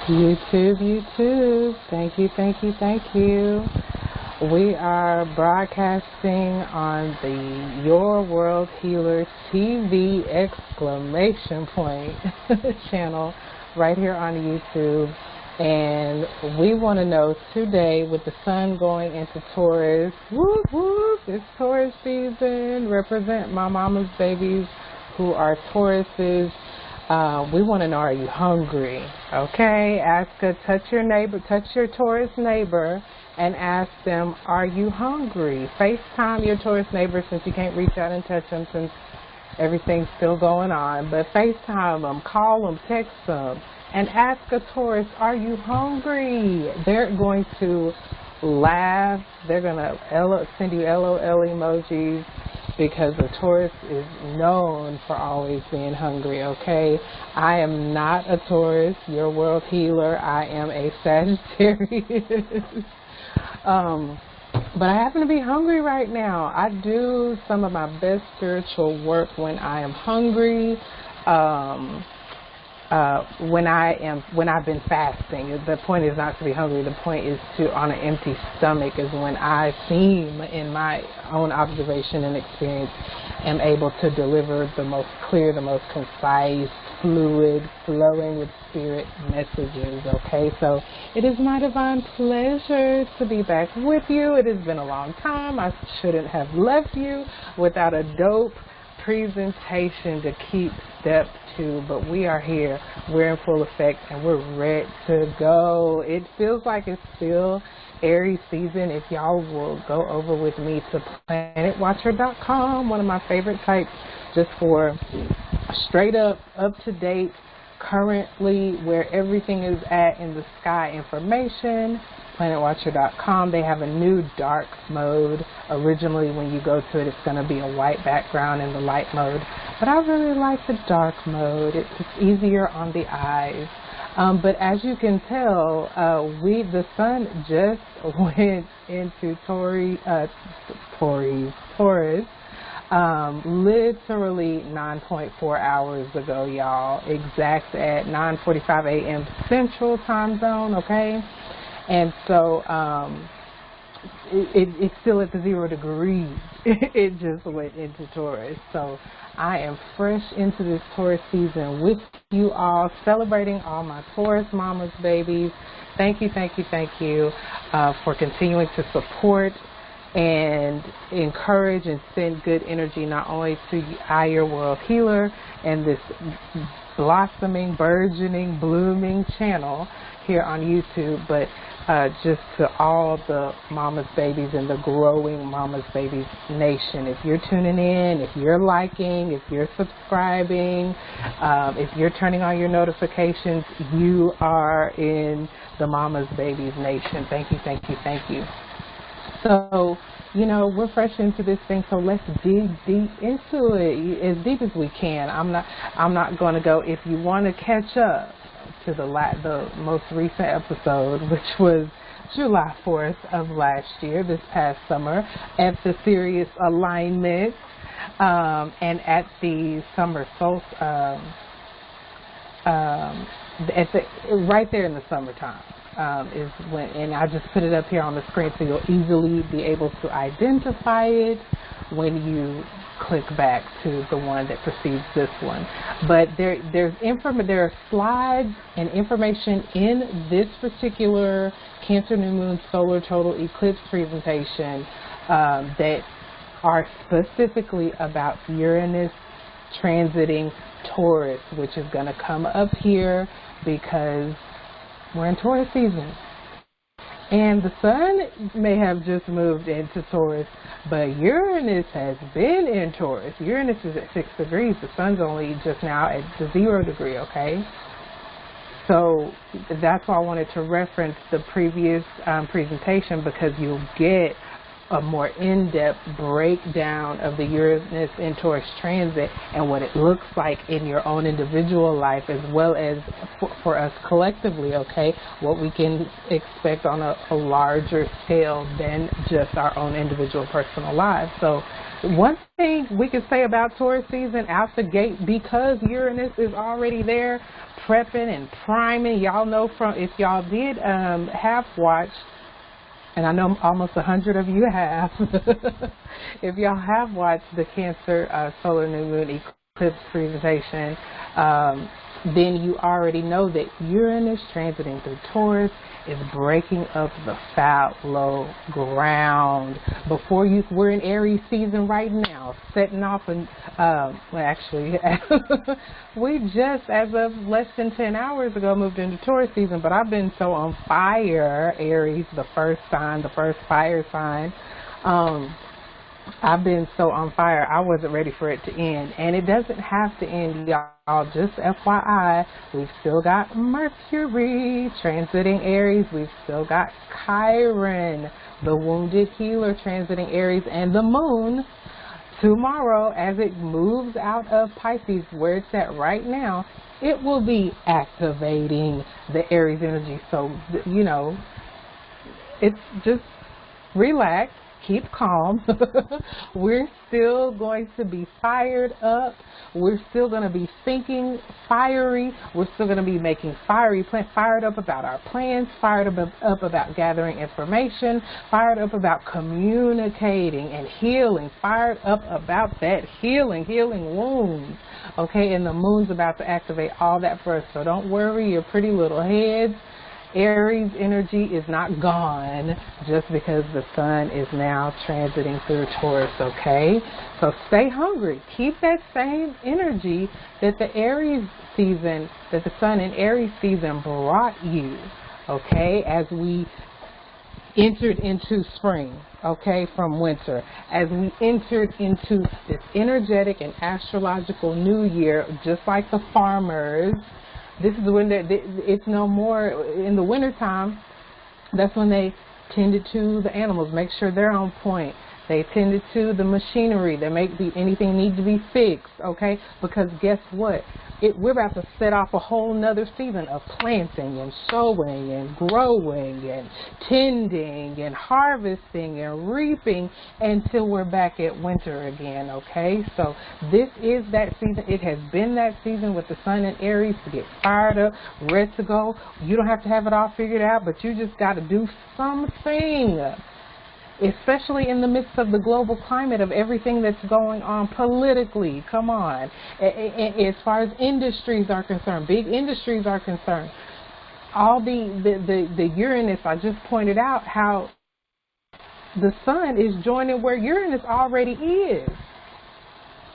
YouTube, thank you, thank you, thank you. We are broadcasting on the Your World Healer TV exclamation point channel right here on YouTube. And we want to know today, with the sun going into Taurus, whoop, whoop, it's Taurus season. Represent my mama's babies who are Tauruses. We want to know, are you hungry? Okay, touch your Taurus neighbor and ask them, are you hungry? FaceTime your Taurus neighbor, since you can't reach out and touch them since everything's still going on. But FaceTime them, call them, text them, and ask a Taurus, are you hungry? They're going to laugh. They're going to send you LOL emojis, because the Taurus is known for always being hungry, okay? I am not a Taurus, your world healer. I am a Sagittarius. But I happen to be hungry right now. I do some of my best spiritual work when I am hungry. When I've been fasting. The point is not to be hungry. The point is to, on an empty stomach, is when I seem, in my own observation and experience, am able to deliver the most clear, the most concise, fluid, flowing with spirit messages. Okay, so it is my divine pleasure to be back with you. It has been a long time. I shouldn't have left you without a dope presentation to keep step 2, but we are here, we're in full effect, and we're ready to go. It feels like it's still Aries season. If y'all will go over with me to planetwatcher.com, one of my favorite sites, just for straight up to date, currently where everything is at in the sky information. planetwatcher.com. They have a new dark mode. Originally, when you go to it, it's going to be a white background in the light mode, but I really like the dark mode. It's easier on the eyes. But as you can tell, the sun just went into Taurus, literally 9.4 hours ago, y'all. Exact at 9:45 a.m. Central Time Zone, okay? And so it's still at the 0 degrees. It just went into Taurus. So I am fresh into this Taurus season with you all, celebrating all my Taurus mamas, babies. Thank you, thank you, thank you for continuing to support and encourage and send good energy, not only to I, your world healer, and this blossoming, burgeoning, blooming channel here on YouTube, but just to all the Mama's Babies and the growing Mama's Babies nation. If you're tuning in, if you're liking, if you're subscribing, if you're turning on your notifications, you are in the Mama's Babies nation. Thank you, thank you, thank you. So, you know, we're fresh into this thing, so let's dig deep into it, as deep as we can. I'm not going to go. If you want to catch up to the most recent episode, which was July 4th of last year, this past summer, at the Sirius alignment, and at the summer solstice, right there in the summertime. Is when, and I just put it up here on the screen so you'll easily be able to identify it when you click back to the one that precedes this one. But there are slides and information in this particular Cancer New Moon Solar Total Eclipse presentation that are specifically about Uranus transiting Taurus, which is going to come up here because we're in Taurus season. And the sun may have just moved into Taurus, but Uranus has been in Taurus. Uranus is at 6 degrees. The sun's only just now at the 0 degree, okay? So that's why I wanted to reference the previous presentation, because you'll get a more in-depth breakdown of the Uranus in Taurus transit and what it looks like in your own individual life, as well as for us collectively, okay, what we can expect on a larger scale than just our own individual personal lives. So one thing we can say about Taurus season out the gate, because Uranus is already there, prepping and priming. Y'all know from, if y'all did have watched, and I know almost 100 of you have, if y'all have watched the Cancer solar new moon eclipse presentation, then you already know that Uranus transiting through Taurus is breaking up the fallow ground. Before you, we're in Aries season right now, setting off, and well, actually, we just, as of less than 10 hours ago, moved into Taurus season. But I've been so on fire, Aries, the first sign, the first fire sign. I've been so on fire, I wasn't ready for it to end. And it doesn't have to end, y'all. Just FYI, we've still got Mercury transiting Aries. We've still got Chiron, the wounded healer, transiting Aries. And the moon, tomorrow, as it moves out of Pisces, where it's at right now, it will be activating the Aries energy. So, you know, it's just relax. Keep calm. We're still going to be fired up. We're still going to be thinking fiery. We're still going to be making fiery plans, fired up about our plans, fired up about gathering information, fired up about communicating and healing, fired up about that healing wounds. Okay, and the moon's about to activate all that for us. So don't worry your pretty little heads. Aries energy is not gone just because the sun is now transiting through Taurus, okay? So stay hungry. Keep that same energy that the Aries season, that the sun in Aries season brought you, okay? As we entered into spring, okay, from winter, as we entered into this energetic and astrological new year, just like the farmers. This is when it's no more in the wintertime. That's when they tended to the animals, make sure they're on point. They tended to the machinery. They make anything need to be fixed, okay? Because guess what? We're about to set off a whole nother season of planting and sowing and growing and tending and harvesting and reaping until we're back at winter again, okay? So this is that season. It has been that season with the sun in Aries to get fired up, ready to go. You don't have to have it all figured out, but you just got to do something. Especially in the midst of the global climate of everything that's going on politically. Come on. As far as industries are concerned, big industries are concerned, all the Uranus, I just pointed out how the sun is joining where Uranus already is.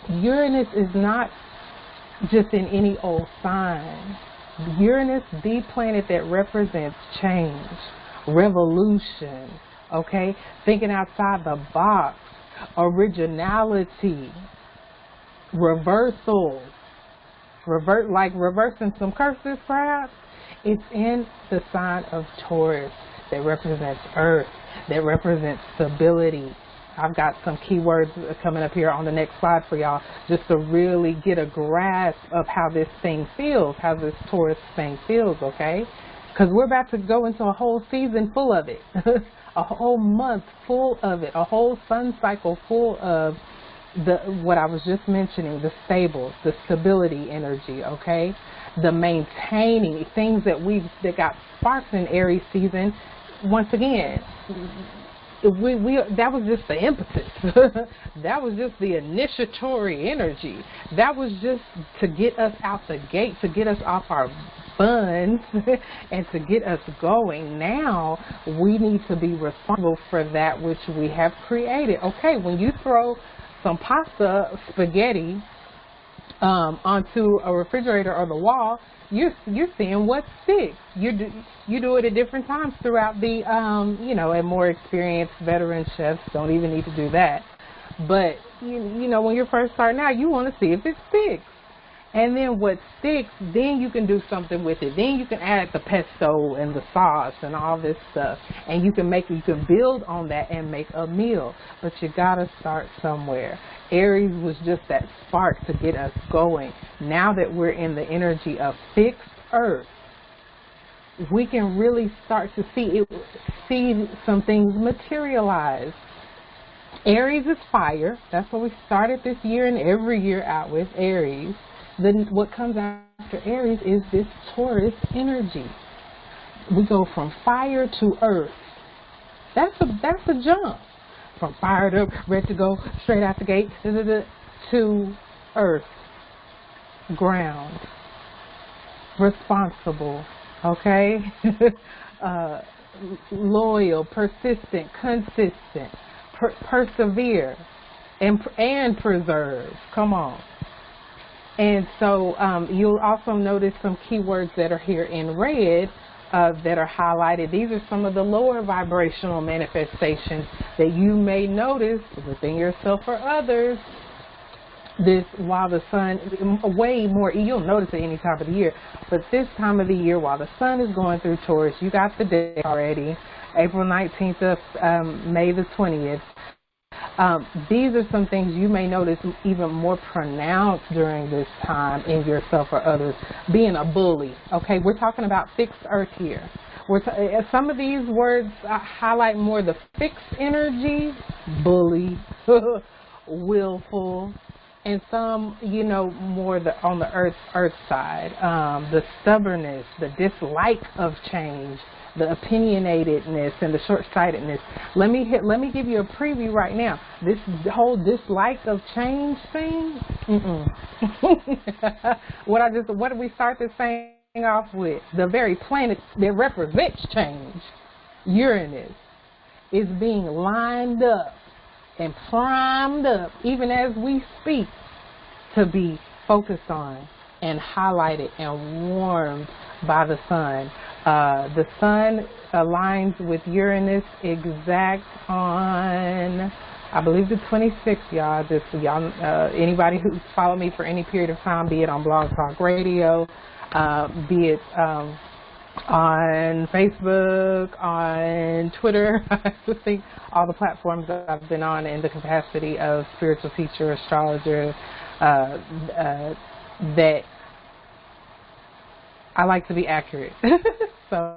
Uranus is not just in any old sign. Uranus, the planet that represents change, revolution, okay, thinking outside the box, originality, reversals, like reversing some curses perhaps. It's in the sign of Taurus that represents Earth, that represents stability. I've got some keywords coming up here on the next slide for y'all, just to really get a grasp of how this thing feels, how this Taurus thing feels, okay? Because we're about to go into a whole season full of it. A whole month full of it, a whole sun cycle full of what I was just mentioning, the stable, the stability energy, okay? The maintaining things that got sparked in Aries season. Once again, that was just the impetus. That was just the initiatory energy. That was just to get us out the gate, to get us off our buns and to get us going. Now we need to be responsible for that which we have created. Okay, when you throw some pasta, spaghetti onto a refrigerator or the wall, you're seeing what sticks. You do it at different times throughout the and more experienced veteran chefs don't even need to do that. But you know, when you're first starting out, you want to see if it sticks. And then what sticks, then you can do something with it. Then you can add the pesto and the sauce and all this stuff. And you can build on that and make a meal. But you gotta start somewhere. Aries was just that spark to get us going. Now that we're in the energy of fixed Earth, we can really start to see some things materialize. Aries is fire. That's what we started this year and every year out with, Aries. Then what comes after Aries is this Taurus energy. We go from fire to earth. That's a jump. From fired up, ready to go straight out the gate, to earth, ground, responsible, okay? Loyal, persistent, consistent, persevere, and preserve. Come on. And so you'll also notice some keywords that are here in red that are highlighted. These are some of the lower vibrational manifestations that you may notice within yourself or others. This, while the sun, way more, you'll notice it any time of the year, but this time of the year, while the sun is going through Taurus, you got the day already, April 19th of May the 20th. These are some things you may notice even more pronounced during this time in yourself or others. Being a bully, okay? We're talking about fixed earth here. Some of these words highlight more the fixed energy, bully, willful, and some, you know, more on the earth side, the stubbornness, the dislike of change, the opinionatedness, and the short-sightedness. Let me give you a preview right now. This whole dislike of change thing. What did we start this thing off with? The very planet that represents change, Uranus, is being lined up and primed up, even as we speak, to be focused on and highlighted and warmed by the sun. The sun aligns with Uranus exact on, I believe, the 26th, y'all. Anybody who's followed me for any period of time, be it on Blog Talk Radio, be it on Facebook, on Twitter, I think all the platforms that I've been on in the capacity of spiritual teacher, astrologer, that I like to be accurate. So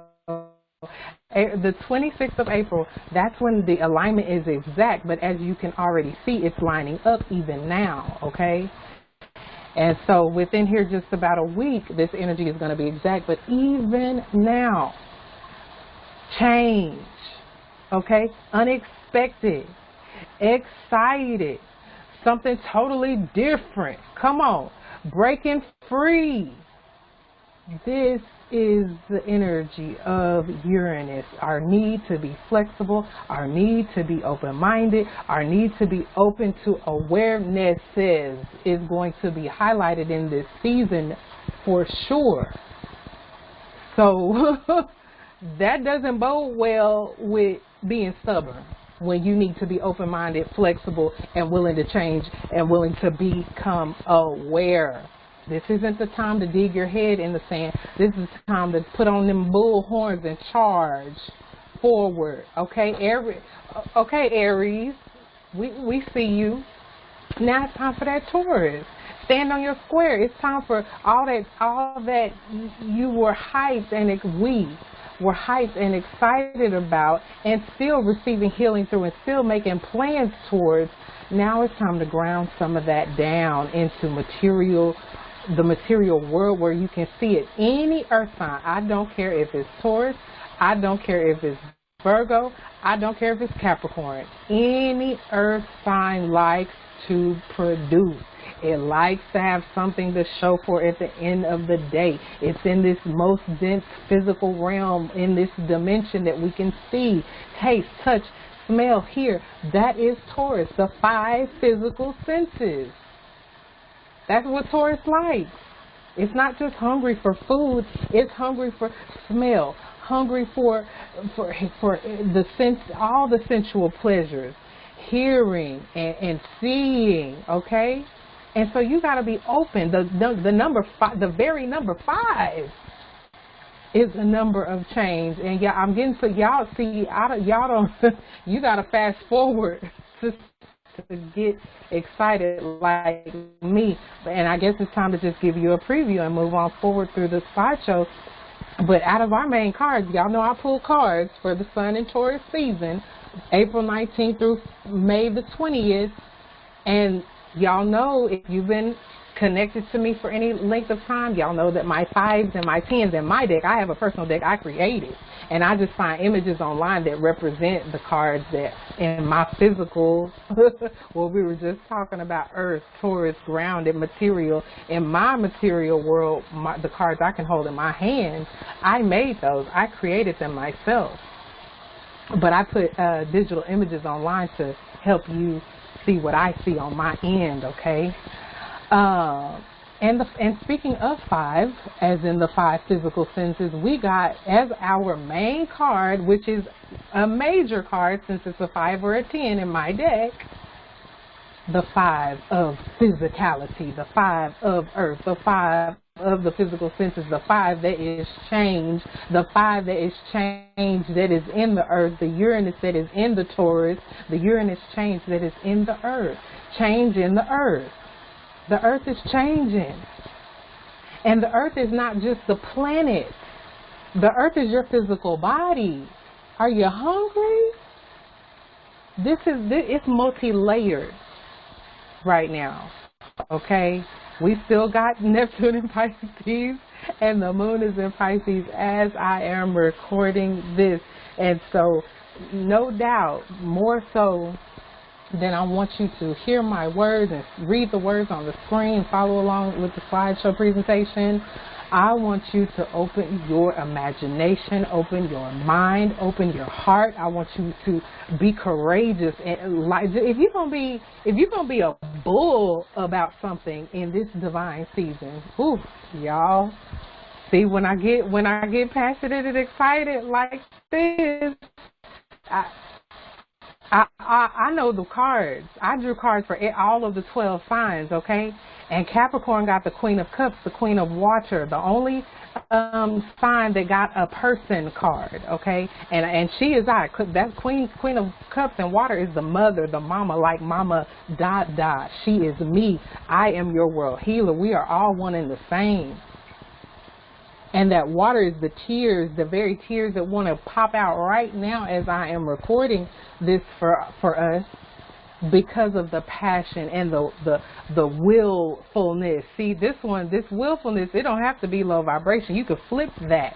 the 26th of April, that's when the alignment is exact, but as you can already see, it's lining up even now, okay? And so within here just about a week, this energy is going to be exact, but even now, change, okay? Unexpected, excited, something totally different. Come on, breaking free. This is the energy of Uranus. Our need to be flexible, our need to be open-minded, our need to be open to awarenesses is going to be highlighted in this season for sure. So that doesn't bode well with being stubborn when you need to be open-minded, flexible, and willing to change and willing to become aware. This isn't the time to dig your head in the sand. This is the time to put on them bull horns and charge forward. Okay, Aries, we see you. Now it's time for that Taurus. Stand on your square. It's time for all that you were hyped and we were hyped and excited about, and still receiving healing through, and still making plans towards. Now it's time to ground some of that down into the material world where you can see it. Any earth sign, I don't care if it's Taurus, I don't care if it's Virgo, I don't care if it's Capricorn. Any earth sign likes to produce. It likes to have something to show for at the end of the day. It's in this most dense physical realm, in this dimension that we can see, taste, touch, smell, hear. That is Taurus, the 5 physical senses. That's what Taurus likes. It's not just hungry for food, it's hungry for smell, hungry for the sense, all the sensual pleasures, hearing and seeing, okay? And so you got to be open. The number 5, the very number 5 is a number of change. And yeah, I'm getting to y'all see, y'all don't, you got to fast forward to get excited like me. And I guess it's time to just give you a preview and move on forward through the slideshow. But out of our main cards, y'all know I pull cards for the Sun and Taurus season, April 19th through May the 20th. And y'all know, if you've been connected to me for any length of time, y'all know that my 5s and my 10s in my deck, I have a personal deck I created. And I just find images online that represent the cards that in my physical, what we were just talking about, earth, Taurus, grounded material. In my material world, the cards I can hold in my hand, I made those. I created them myself. But I put digital images online to help you see what I see on my end, okay? And speaking of 5, as in the 5 physical senses, we got as our main card, which is a major card since it's a 5 or a 10 in my deck, the 5 of physicality, the 5 of earth, the 5 of the physical senses, the 5 that is change, the 5 that is change that is in the earth, the Uranus that is in the Taurus, the Uranus change that is in the earth, change in the earth. The earth is changing. And the earth is not just the planet. The earth is your physical body. Are you hungry? It's multi-layered right now. Okay? We still got Neptune in Pisces, and the moon is in Pisces as I am recording this. And so, no doubt, more so than I want you to hear my words and read the words on the screen, follow along with the slideshow presentation, I want you to open your imagination, open your mind, open your heart. I want you to be courageous. And like, if you're gonna be a bull about something in this divine season, ooh, y'all. See, when I get passionate and excited like this, I know the cards. I drew cards for all of the 12 signs, okay? And Capricorn got the Queen of Cups, the Queen of Water, the only sign that got a person card, okay? And she is that Queen of Cups and Water is the mother, the mama, like mama ... She is me. I am your world healer. We are all one and the same. And that water is the tears, the very tears that want to pop out right now as I am recording this for us, because of the passion and the willfulness. See, this willfulness, it don't have to be low vibration. You could flip that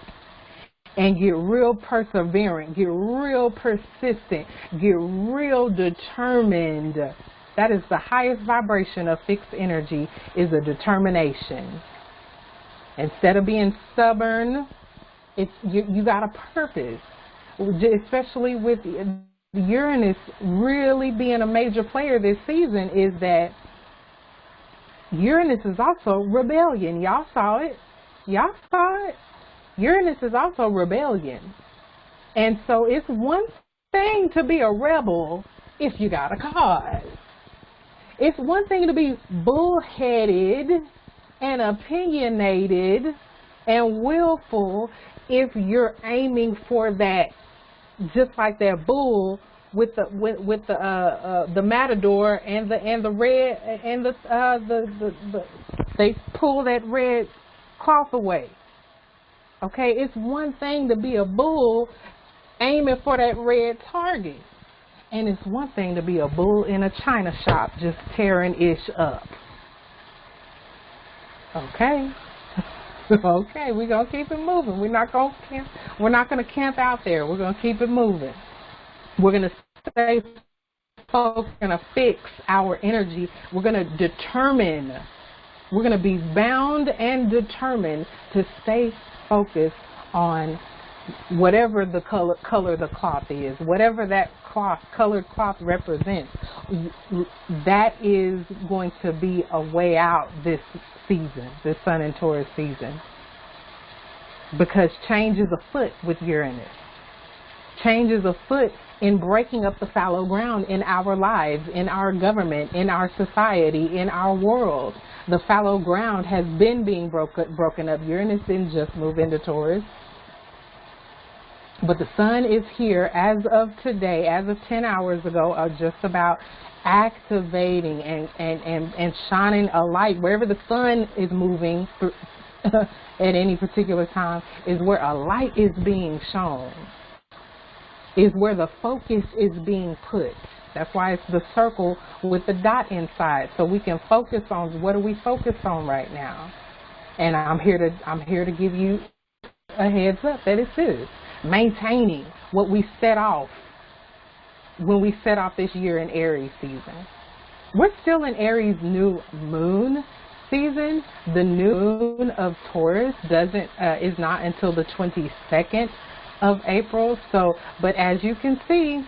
and get real perseverant, get real persistent, get real determined. That is the highest vibration of fixed energy, is a determination. Instead of being stubborn, you got a purpose, especially with Uranus really being a major player this season, is that Uranus is also rebellion. Y'all saw it. Y'all saw it. Uranus is also rebellion. And so it's one thing to be a rebel if you got a cause. It's one thing to be bullheaded and opinionated and willful if you're aiming for that, just like that bull with the matador and the red and they pull that red cloth away. Okay, it's one thing to be a bull aiming for that red target, and it's one thing to be a bull in a china shop just tearing ish up. Okay. Okay, we're gonna keep it moving. We're not gonna camp out there. We're gonna keep it moving. We're gonna stay focused. We're gonna fix our energy. We're gonna determine. We're gonna be bound and determined to stay focused on whatever the color the cloth is, whatever that colored cloth represents. That is going to be a way out this season, this Sun and Taurus season, because change is afoot with Uranus. Change is afoot in breaking up the fallow ground in our lives, in our government, in our society, in our world. The fallow ground has been being broken up. Uranus didn't just move into Taurus. But the sun is here as of today, as of 10 hours ago, just about activating and shining a light. Wherever the sun is moving at any particular time is where a light is being shown, is where the focus is being put. That's why it's the circle with the dot inside, so we can focus on what are we focused on right now. And I'm here to give you a heads up that it's this, maintaining what we set off when we set off this year in Aries season. We're still in Aries new moon season. The new moon of Taurus is not until the 22nd of April. So, but as you can see,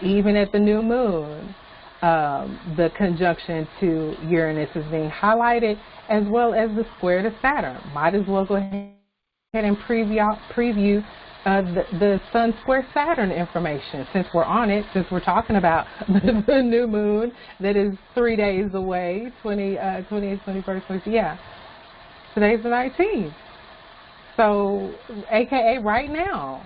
even at the new moon, the conjunction to Uranus is being highlighted, as well as the square to Saturn. Might as well go ahead and preview the Sun square Saturn information, since we're on it, since we're talking about the new moon that is 3 days away, 20th, 21st, 20th, yeah. Today's the 19th. So, AKA right now,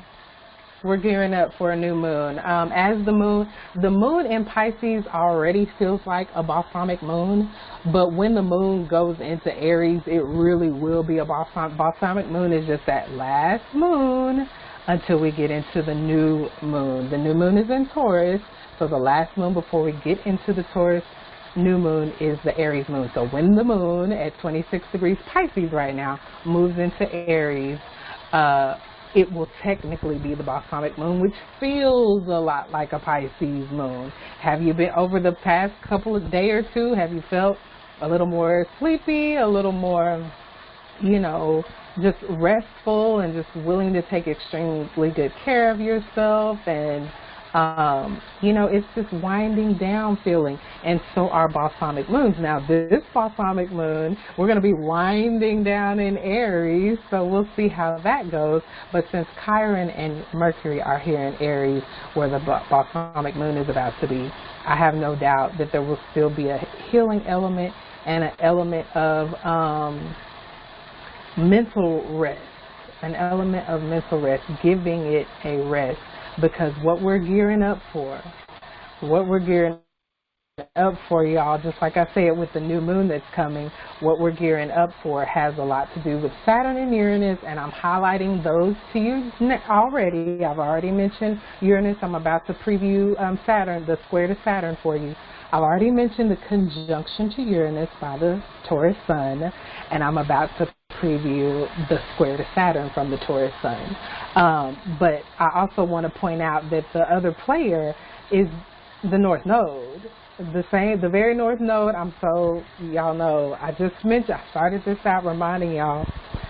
we're gearing up for a new moon. As the moon in Pisces already feels like a balsamic moon, but when the moon goes into Aries, it really will be a balsamic moon. Is just that last moon until we get into the new moon. The new moon is in Taurus, so the last moon before we get into the Taurus new moon is the Aries moon. So when the moon at 26 degrees Pisces right now moves into Aries, it will technically be the balsamic moon, which feels a lot like a Pisces moon. Have you been, over the past couple of day or two, have you felt a little more sleepy, a little more, you know, just restful and just willing to take extremely good care of yourself? And you know, it's just winding down feeling. And so are balsamic moons. Now this balsamic moon, we're going to be winding down in Aries, so we'll see how that goes. But since Chiron and Mercury are here in Aries, where the balsamic moon is about to be, I have no doubt that there will still be a healing element and an element of mental rest, an element of mental rest, giving it a rest. Because what we're gearing up for, y'all, just like I said with the new moon that's coming, what we're gearing up for has a lot to do with Saturn and Uranus, and I'm highlighting those to you already. I've already mentioned Uranus. I'm about to preview Saturn, the square to Saturn for you. I've already mentioned the conjunction to Uranus by the Taurus Sun, and I'm about to preview the square to Saturn from the Taurus Sun. But I also want to point out that the other player is the North Node. The very North Node. Y'all know, I started this out reminding y'all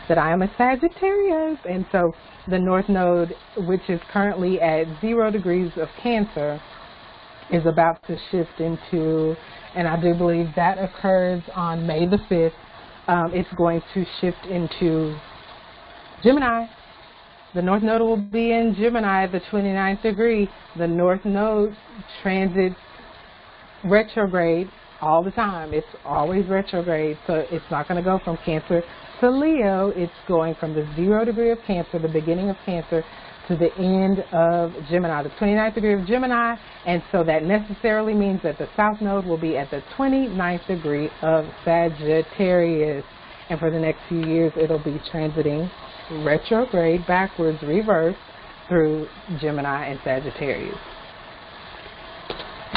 that I am a Sagittarius, and so the North Node, which is currently at 0 degrees of Cancer, is about to shift into, and I do believe that occurs on May the 5th. It's going to shift into Gemini. The North Node will be in Gemini, the 29th degree. The North Node transits retrograde all the time. It's always retrograde, so it's not going to go from Cancer to Leo. It's going from the 0 degree of Cancer, the beginning of Cancer, to the end of Gemini, the 29th degree of Gemini. And so that necessarily means that the South Node will be at the 29th degree of Sagittarius. And for the next few years, it'll be transiting retrograde, backwards, reverse, through Gemini and Sagittarius.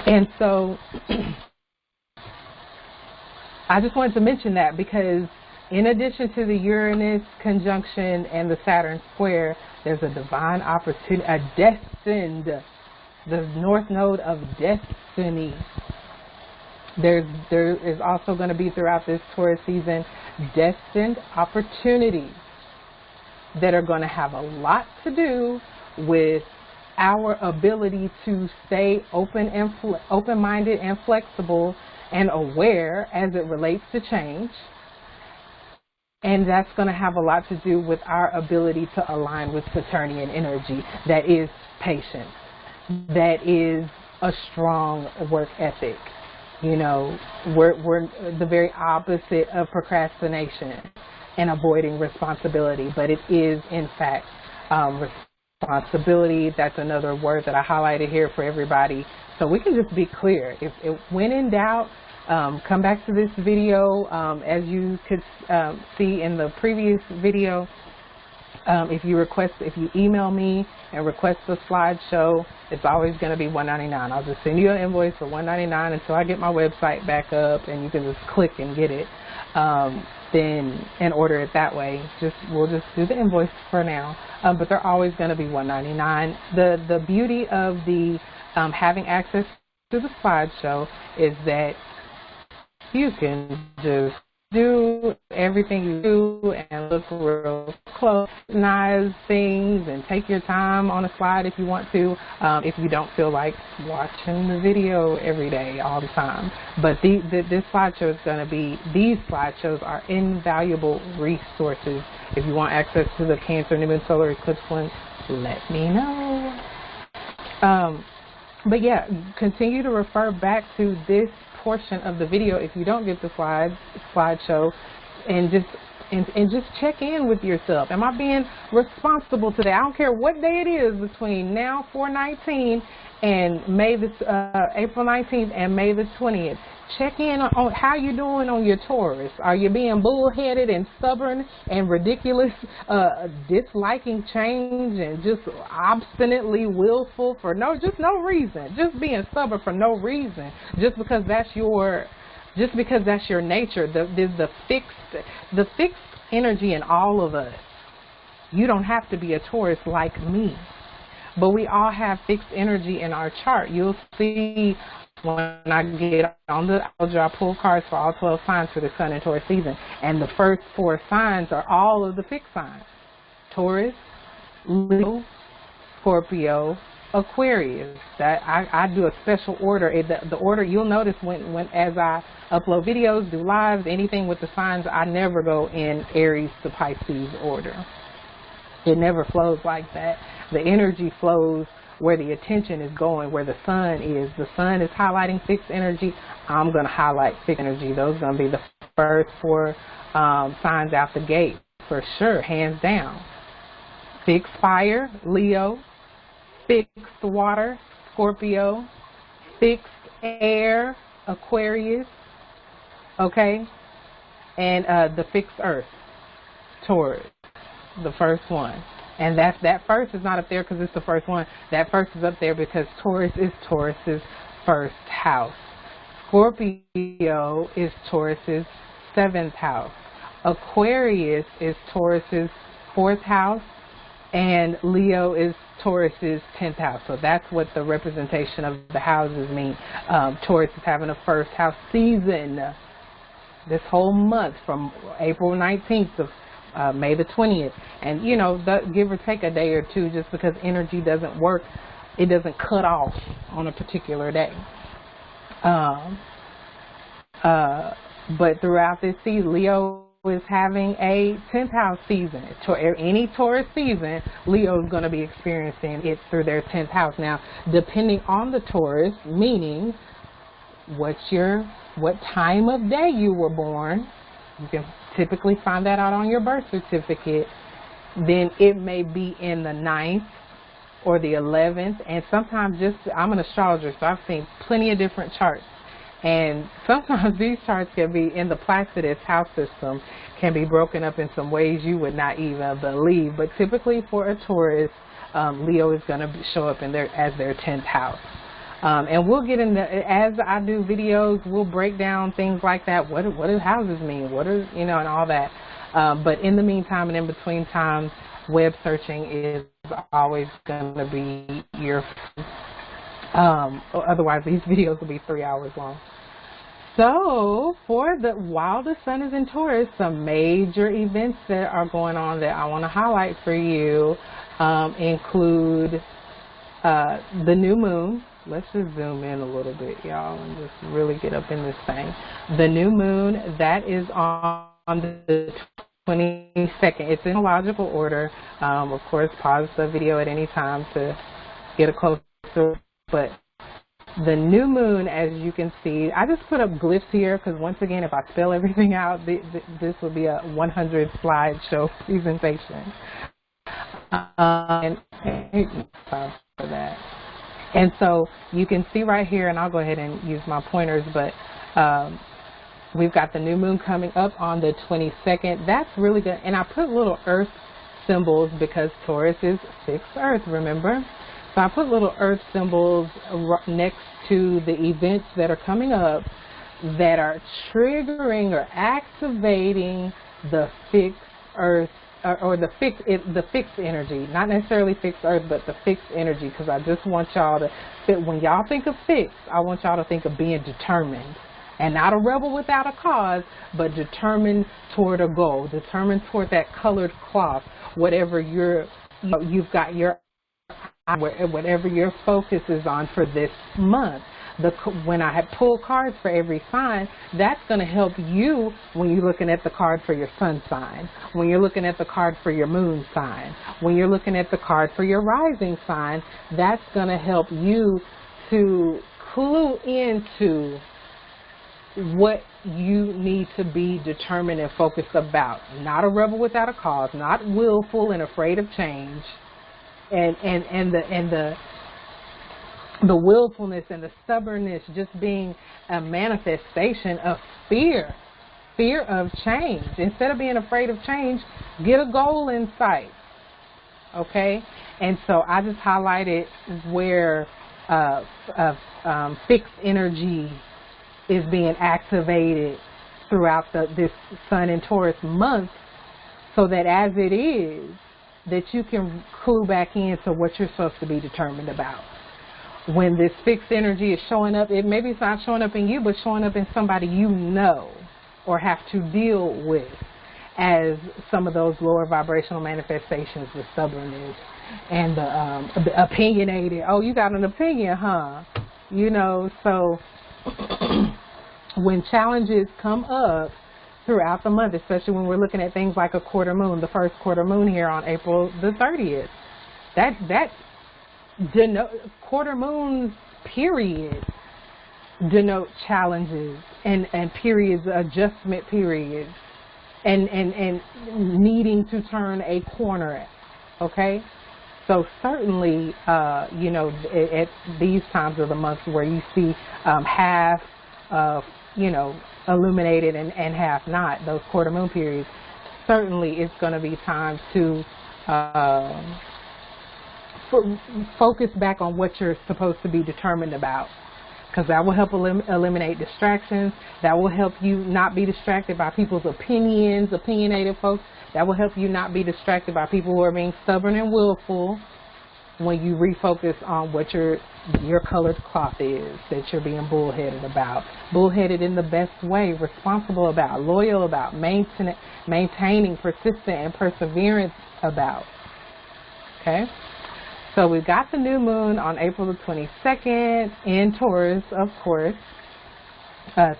And so I just wanted to mention that, because in addition to the Uranus conjunction and the Saturn square, there's a divine opportunity, the North Node of destiny. There is also going to be, throughout this Taurus season, destined opportunities that are going to have a lot to do with our ability to stay open-minded and flexible and aware as it relates to change. And that's going to have a lot to do with our ability to align with Saturnian energy. That is patience. That is a strong work ethic. You know, we're the very opposite of procrastination and avoiding responsibility. But it is, in fact, responsibility. That's another word that I highlighted here for everybody. So we can just be clear. If when in doubt, come back to this video. As you could see in the previous video, If you email me and request a slideshow, it's always going to be $199. I'll just send you an invoice for $199 until I get my website back up, and you can just click and get it, then and order it that way. We'll just do the invoice for now, but they're always going to be $199. The beauty of the having access to the slideshow is that you can just do everything you do and look real close, nice things, and take your time on a slide if you want to, if you don't feel like watching the video every day all the time. But this slideshow is going to be, these slideshows are invaluable resources. If you want access to the Cancer New Moon Solar Eclipse one, let me know. But yeah, continue to refer back to this portion of the video if you don't get the slideshow, and just check in with yourself. Am I being responsible today? I don't care what day it is between now 4/19 and April 19th and May the 20th. Check in on how you're doing on your Taurus. Are you being bullheaded and stubborn and ridiculous, disliking change and just obstinately willful for no reason, just being stubborn for no reason, just because that's your nature. The fixed energy in all of us. You don't have to be a Taurus like me, but we all have fixed energy in our chart. You'll see when I get on I'll draw pull cards for all 12 signs for the Sun and Taurus season, and the first 4 signs are all of the fixed signs: Taurus, Leo, Scorpio, Aquarius. That I do a special order. The order you'll notice when as I upload videos, do lives, anything with the signs, I never go in Aries to Pisces order. It never flows like that. The energy flows where the attention is going, where the sun is. The sun is highlighting fixed energy. I'm going to highlight fixed energy. Those are going to be the first 4 signs out the gate for sure, hands down. Fixed fire, Leo. Fixed water, Scorpio. Fixed air, Aquarius. Okay? And the fixed earth, Taurus, the first one. And that first is not up there because it's the first one. That first is up there because Taurus is Taurus's first house. Scorpio is Taurus's 7th house. Aquarius is Taurus's 4th house. And Leo is Taurus's 10th house. So that's what the representation of the houses mean. Taurus is having a first house season this whole month from April 19th to May the 20th, and give or take a day or two, just because energy doesn't work, it doesn't cut off on a particular day. But throughout this season, Leo is having a 10th house season. Any Taurus season, Leo is going to be experiencing it through their 10th house. Now, depending on the Taurus, meaning what time of day you were born, you can typically find that out on your birth certificate. Then it may be in the 9th or the 11th, and sometimes I'm an astrologer, so I've seen plenty of different charts, and sometimes these charts can be in the Placidus house system, can be broken up in some ways you would not even believe. But typically for a Taurus, Leo is going to show up in as their 10th house. And we'll get into, as I do videos, we'll break down things like that. What do houses mean? And all that. But in the meantime and in between times, web searching is always going to be your, otherwise these videos will be 3 hours long. So while the sun is in Taurus, some major events that are going on that I want to highlight for you include the new moon. Let's just zoom in a little bit, y'all, and just really get up in this thing. The new moon, that is on the 22nd. It's in logical order. Of course, pause the video at any time to get a closer look. But the new moon, as you can see, I just put up glyphs here because, once again, if I spell everything out, this will be a 100 slideshow presentation. And for that. And so you can see right here, and I'll go ahead and use my pointers, but we've got the new moon coming up on the 22nd. That's really good. And I put little earth symbols because Taurus is fixed earth, remember? So I put little earth symbols next to the events that are coming up that are triggering or activating the fixed earth, or the fixed energy. Not necessarily fixed earth, but the fixed energy, because I just want y'all to, when y'all think of fixed, I want y'all to think of being determined. And not a rebel without a cause, but determined toward a goal, determined toward that colored cloth, whatever you've got your, whatever your focus is on for this month. When I had pulled cards for every sign, that's going to help you when you're looking at the card for your sun sign, when you're looking at the card for your moon sign, when you're looking at the card for your rising sign. That's going to help you to clue into what you need to be determined and focused about. Not a rebel without a cause, not willful and afraid of change, and the willfulness and the stubbornness just being a manifestation of fear of change. Instead of being afraid of change, get a goal in sight. Okay? And so I just highlighted where fixed energy is being activated throughout this Sun and Taurus month, so that as it is, that you can clue back into what you're supposed to be determined about. When this fixed energy is showing up, maybe it's not showing up in you, but showing up in somebody you know or have to deal with, as some of those lower vibrational manifestations, the stubbornness and the opinionated. Oh, you got an opinion, huh? You know, so when challenges come up throughout the month, especially when we're looking at things like a quarter moon, the first quarter moon here on April the 30th, that quarter moons, period, denote challenges and periods, adjustment periods, and needing to turn a corner. Okay, so certainly, you know, at these times of the month where you see half, you know, illuminated and half not, those quarter moon periods, certainly it's going to be time to focus back on what you're supposed to be determined about, because that will help eliminate distractions. That will help you not be distracted by people's opinions, opinionated folks. That will help you not be distracted by people who are being stubborn and willful, when you refocus on what your colored cloth is, that you're being bullheaded about. Bullheaded in the best way, responsible about, loyal about, maintaining, persistent and perseverance about. Okay? So we've got the new moon on April the 22nd in Taurus, of course,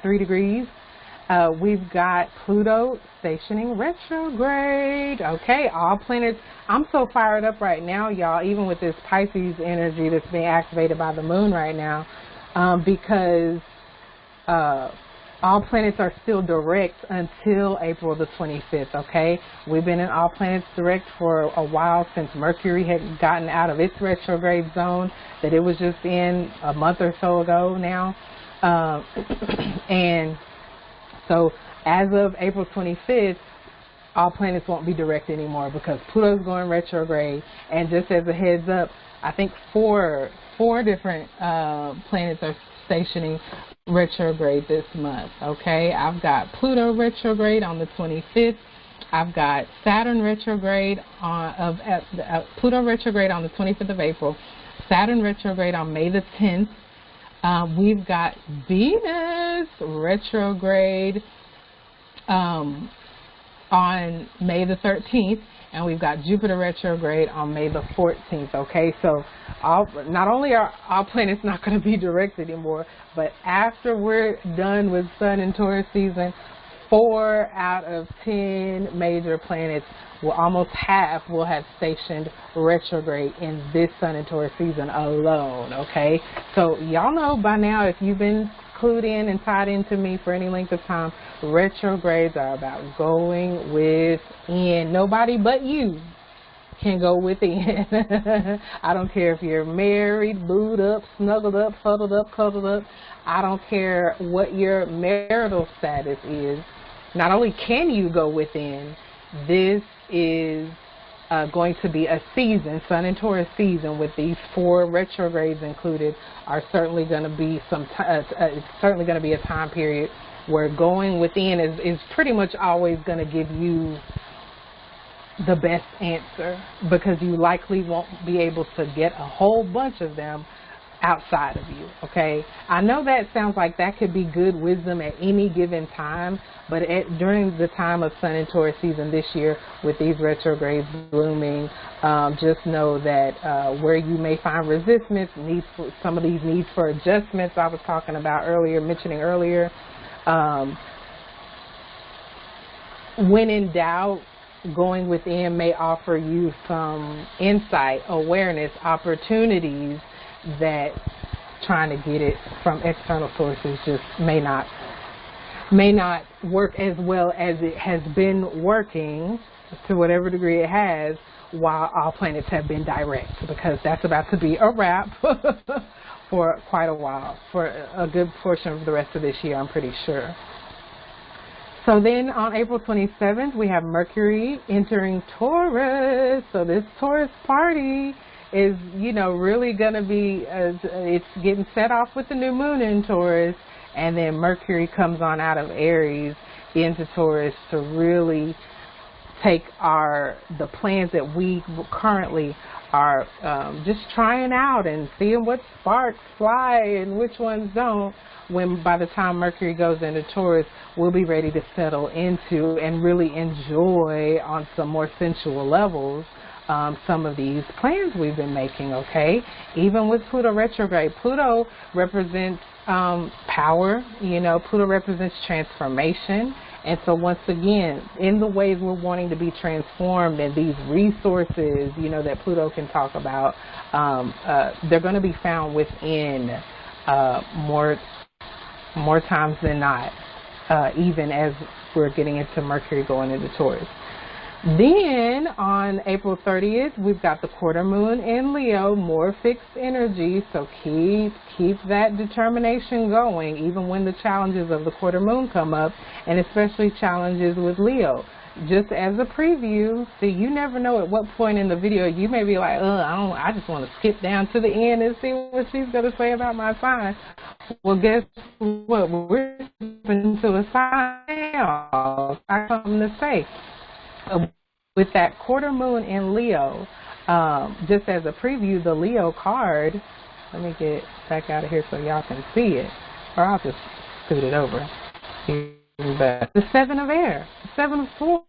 3 degrees. We've got Pluto stationing retrograde. Okay, all planets. I'm so fired up right now, y'all, even with this Pisces energy that's being activated by the moon right now, because all planets are still direct until April the 25th, okay? We've been in all planets direct for a while, since Mercury had gotten out of its retrograde zone that it was just in a month or so ago now. And so as of April 25th, all planets won't be direct anymore, because Pluto's going retrograde. And just as a heads up, I think four different planets are stationing retrograde this month. Okay, I've got Pluto retrograde on the 25th. I've got Saturn retrograde Pluto retrograde on the 25th of April. Saturn retrograde on May the 10th. We've got Venus retrograde on May the 13th, and we've got Jupiter retrograde on May the 14th. Okay, so not only are all planets not going to be direct anymore, but after we're done with Sun and Taurus season, 4 out of 10 major planets, well, almost half, will have stationed retrograde in this Sun and Taurus season alone. Okay, so y'all know by now, if you've been clued in and tied into me for any length of time, retrogrades are about going within. Nobody but you can go within. I don't care if you're married, booed up, snuggled up, huddled up, cuddled up. I don't care what your marital status is. Not only can you go within, this is going to be a season, Sun and Taurus season, with these 4 retrogrades included, are certainly going to be it's certainly going to be a time period where going within is pretty much always going to give you the best answer, because you likely won't be able to get a whole bunch of them outside of you. Okay, I know that sounds like that could be good wisdom at any given time, but during the time of Sun and Taurus season this year, with these retrogrades blooming, just know that where you may find resistance, some of these needs for adjustments I was talking about earlier, mentioning earlier, when in doubt, going within may offer you some insight, awareness, opportunities that trying to get it from external sources just may not work as well as it has been working, to whatever degree it has, while all planets have been direct, because that's about to be a wrap for quite a while, for a good portion of the rest of this year, I'm pretty sure. So then on April 27th, we have Mercury entering Taurus. So this Taurus party is, you know, really going to be, it's getting set off with the new moon in Taurus. And then Mercury comes on out of Aries into Taurus to really take the plans that we currently are just trying out and seeing what sparks fly and which ones don't. When by the time Mercury goes into Taurus, we'll be ready to settle into and really enjoy on some more sensual levels some of these plans we've been making, okay? Even with Pluto retrograde, Pluto represents power, you know, Pluto represents transformation. And so once again, in the ways we're wanting to be transformed, and these resources, you know, that Pluto can talk about, they're going to be found within more times than not, even as we're getting into Mercury going into Taurus. Then on April 30th, we've got the quarter moon in Leo, more fixed energy. So keep that determination going, even when the challenges of the quarter moon come up, and especially challenges with Leo. Just as a preview, see, you never know at what point in the video you may be like, I just want to skip down to the end and see what she's going to say about my sign. Well, guess what? We're into a sign. I have something to say. With that quarter moon in Leo, just as a preview, the Leo card, let me get back out of here so y'all can see it, or I'll just scoot it over. The 7 of air, 7 of swords,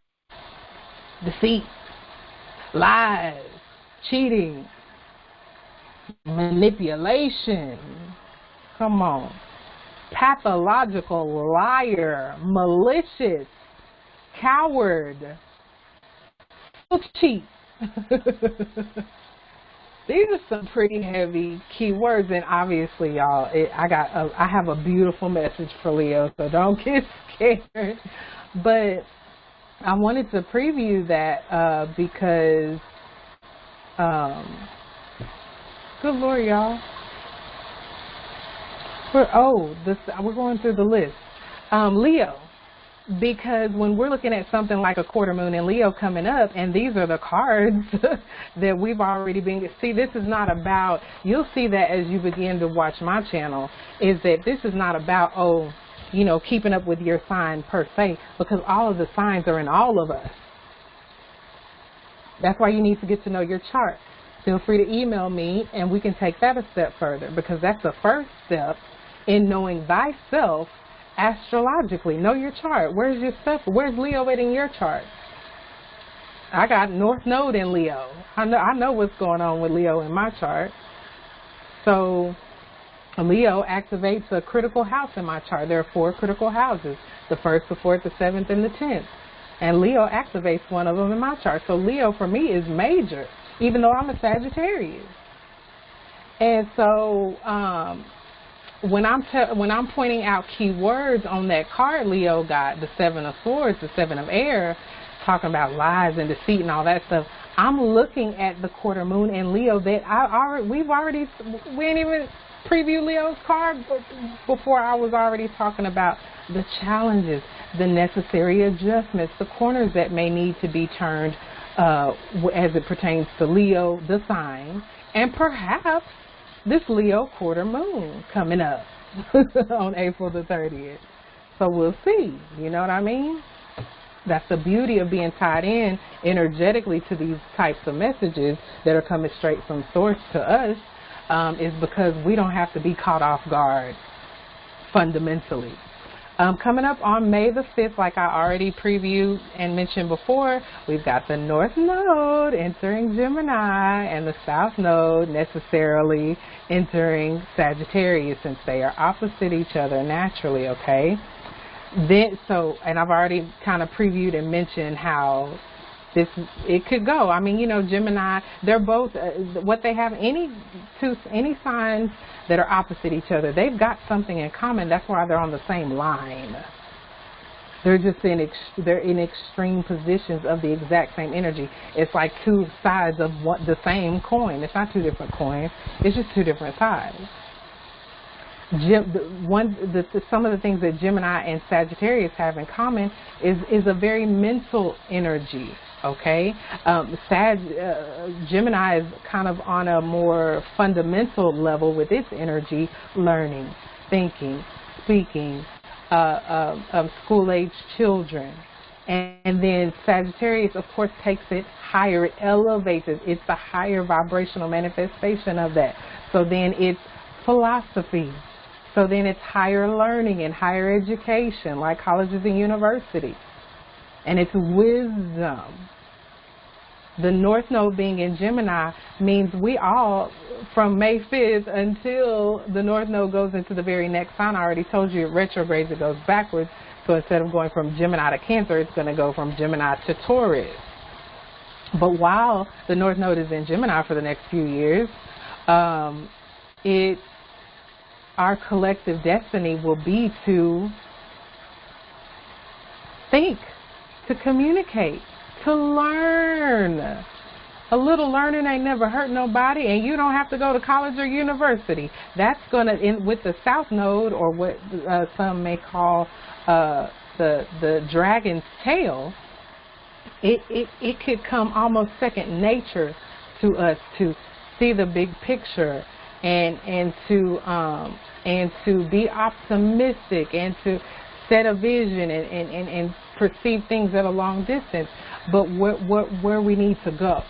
deceit, lies, cheating, manipulation, come on, pathological liar, malicious, coward, cheat. These are some pretty heavy keywords, and obviously, y'all, I have a beautiful message for Leo, so don't get scared. But I wanted to preview that because, good Lord, y'all. We're going through the list. Leo. Because when we're looking at something like a quarter moon in Leo coming up, and these are the cards that we've already been, see, this is not about, you'll see that as you begin to watch my channel, is that this is not about, keeping up with your sign per se, because all of the signs are in all of us. That's why you need to get to know your chart. Feel free to email me and we can take that a step further, because that's the first step in knowing thyself astrologically. Know your chart. Where's your stuff? Where's Leo in your chart? I got North Node in Leo. I know what's going on with Leo in my chart. So Leo activates a critical house in my chart. There are 4 critical houses: the 1st, the 4th, the 7th, and the 10th. And Leo activates one of them in my chart. So Leo for me is major, even though I'm a Sagittarius. And so when I'm pointing out keywords on that card Leo got, the 7 of swords, the 7 of air, talking about lies and deceit and all that stuff, I'm looking at the quarter moon in Leo that we didn't even preview Leo's card before I was already talking about the challenges, the necessary adjustments, the corners that may need to be turned as it pertains to Leo, the sign, and perhaps this Leo quarter moon coming up on April the 30th. So we'll see, you know what I mean? That's the beauty of being tied in energetically to these types of messages that are coming straight from source to us, is because we don't have to be caught off guard fundamentally. Coming up on May the 5th, like I already previewed and mentioned before, we've got the North Node entering Gemini and the South Node necessarily entering Sagittarius, since they are opposite each other naturally, okay? Then, and I've already kind of previewed and mentioned how it could go. I mean, you know, Gemini, they're both, what they have, any signs that are opposite each other, they've got something in common. That's why they're on the same line. They're just they're in extreme positions of the exact same energy. It's like two sides of the same coin. It's not two different coins. It's just two different sides. Some of the things that Gemini and Sagittarius have in common is a very mental energy. Okay, Gemini is kind of on a more fundamental level with its energy, learning, thinking, speaking, school-age children. And then Sagittarius, of course, takes it higher, it elevates it. It's the higher vibrational manifestation of that. So then it's philosophy. So then it's higher learning and higher education, like colleges and universities. And it's wisdom. The North Node being in Gemini means we all, from May 5th until the North Node goes into the very next sign, I already told you it retrogrades, it goes backwards. So instead of going from Gemini to Cancer, it's going to go from Gemini to Taurus. But while the North Node is in Gemini for the next few years, our collective destiny will be to think, to communicate, to learn. A little learning ain't never hurt nobody, and you don't have to go to college or university. That's going to, with the South Node, or what some may call the dragon's tail, it could come almost second nature to us to see the big picture and to be optimistic and to set a vision and perceive things at a long distance. But where we need to go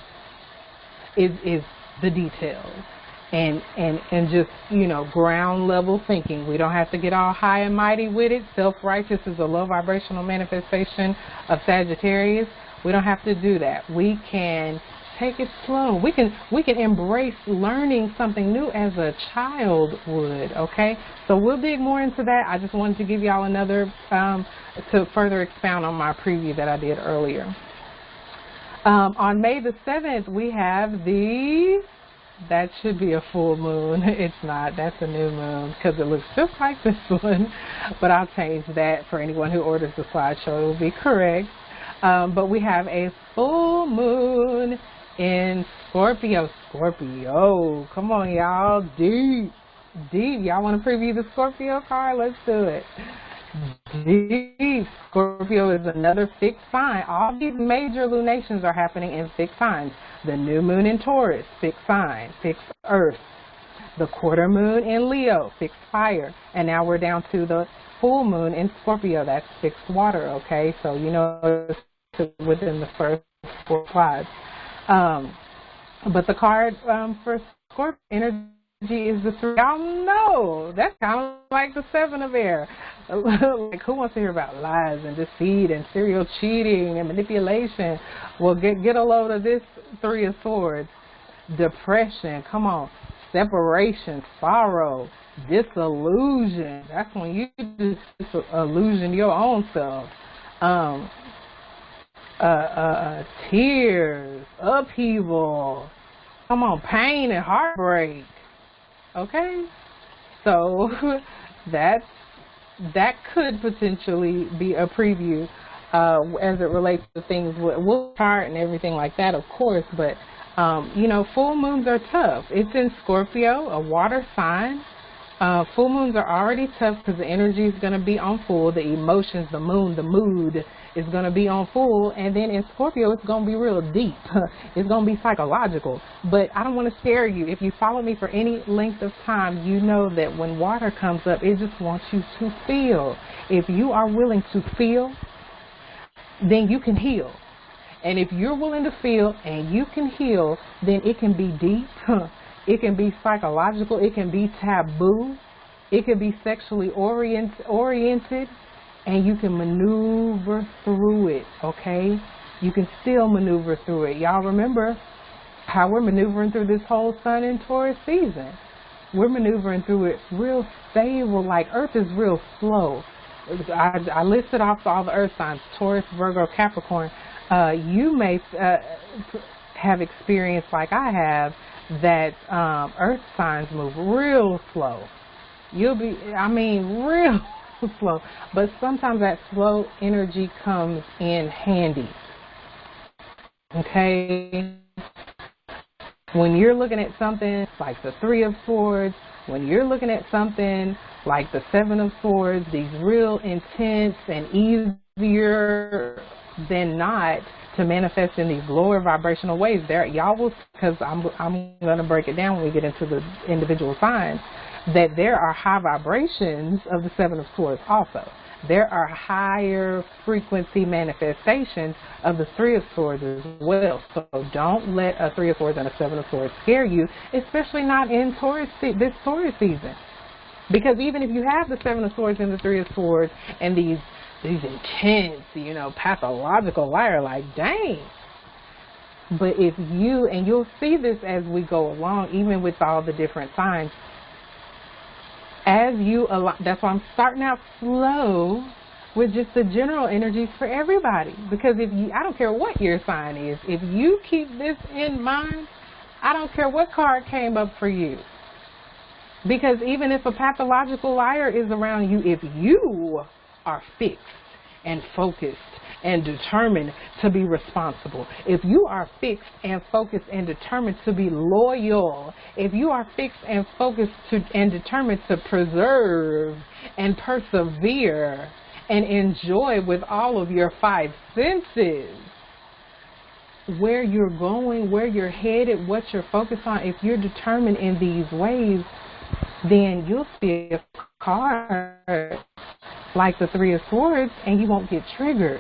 is the details and just, you know, ground level thinking. We don't have to get all high and mighty with it. Self-righteous is a low vibrational manifestation of Sagittarius. We don't have to do that. We can take it slow. We can embrace learning something new as a child would, okay? So we'll dig more into that. I just wanted to give y'all another, to further expound on my preview that I did earlier. On May the 7th, we have that should be a full moon. It's not. That's a new moon because it looks just like this one. But I'll change that for anyone who orders the slideshow. It will be correct. But we have a full moon in Scorpio. Scorpio. Come on, y'all. Deep. Y'all want to preview the Scorpio card? Let's do it. Deep. Scorpio is another fixed sign. All these major lunations are happening in fixed signs. The new moon in Taurus, fixed sign, fixed earth. The quarter moon in Leo, fixed fire. And now we're down to the full moon in Scorpio. That's fixed water, okay? So you know within the first 4 slides. But the card for Scorpio energy is the 3. Y'all know that's kind of like the 7 of air. Like, who wants to hear about lies and deceit and serial cheating and manipulation? Well, get a load of this 3 of swords. Depression, come on. Separation, sorrow, disillusion. That's when you disillusion your own self. Tears, upheaval, come on, pain and heartbreak. Okay, so that could potentially be a preview as it relates to things with chart and everything like that, of course. But you know, full moons are tough. It's in Scorpio, a water sign. Full moons are already tough because the energy is going to be on full. The emotions, the moon, the mood it's going to be on full, and then in Scorpio, it's going to be real deep. It's going to be psychological. But I don't want to scare you. If you follow me for any length of time, you know that when water comes up, it just wants you to feel. If you are willing to feel, then you can heal. And if you're willing to feel and you can heal, then it can be deep. It can be psychological. It can be taboo. It can be sexually oriented. And you can maneuver through it, okay? You can still maneuver through it. Y'all remember how we're maneuvering through this whole Sun and Taurus season. We're maneuvering through it real stable, like Earth is real slow. I listed off all the Earth signs, Taurus, Virgo, Capricorn. You may have experienced, like I have, that Earth signs move real slow. Real slow. But sometimes that slow energy comes in handy. Okay? When you're looking at something like the Three of Swords, when you're looking at something like the Seven of Swords, these real intense and easier than not to manifest in these lower vibrational ways, there y'all will, because I'm going to break it down when we get into the individual signs, that there are high vibrations of the Seven of Swords also. There are higher frequency manifestations of the Three of Swords as well. So don't let a Three of Swords and a Seven of Swords scare you, especially not in this Taurus season. Because even if you have the Seven of Swords and the Three of Swords and these intense, pathological liar, like, dang. But if you, and you'll see this as we go along, even with all the different signs, as you allow, that's why I'm starting out slow with just the general energies for everybody. Because if you, I don't care what your sign is, if you keep this in mind, I don't care what card came up for you. Because even if a pathological liar is around you, if you are fixed and focused and determined to be responsible, if you are fixed and focused and determined to be loyal, if you are fixed and focused and determined to preserve and persevere and enjoy with all of your five senses where you're going, where you're headed, what you're focused on, if you're determined in these ways, then you'll see a card like the Three of Swords and you won't get triggered.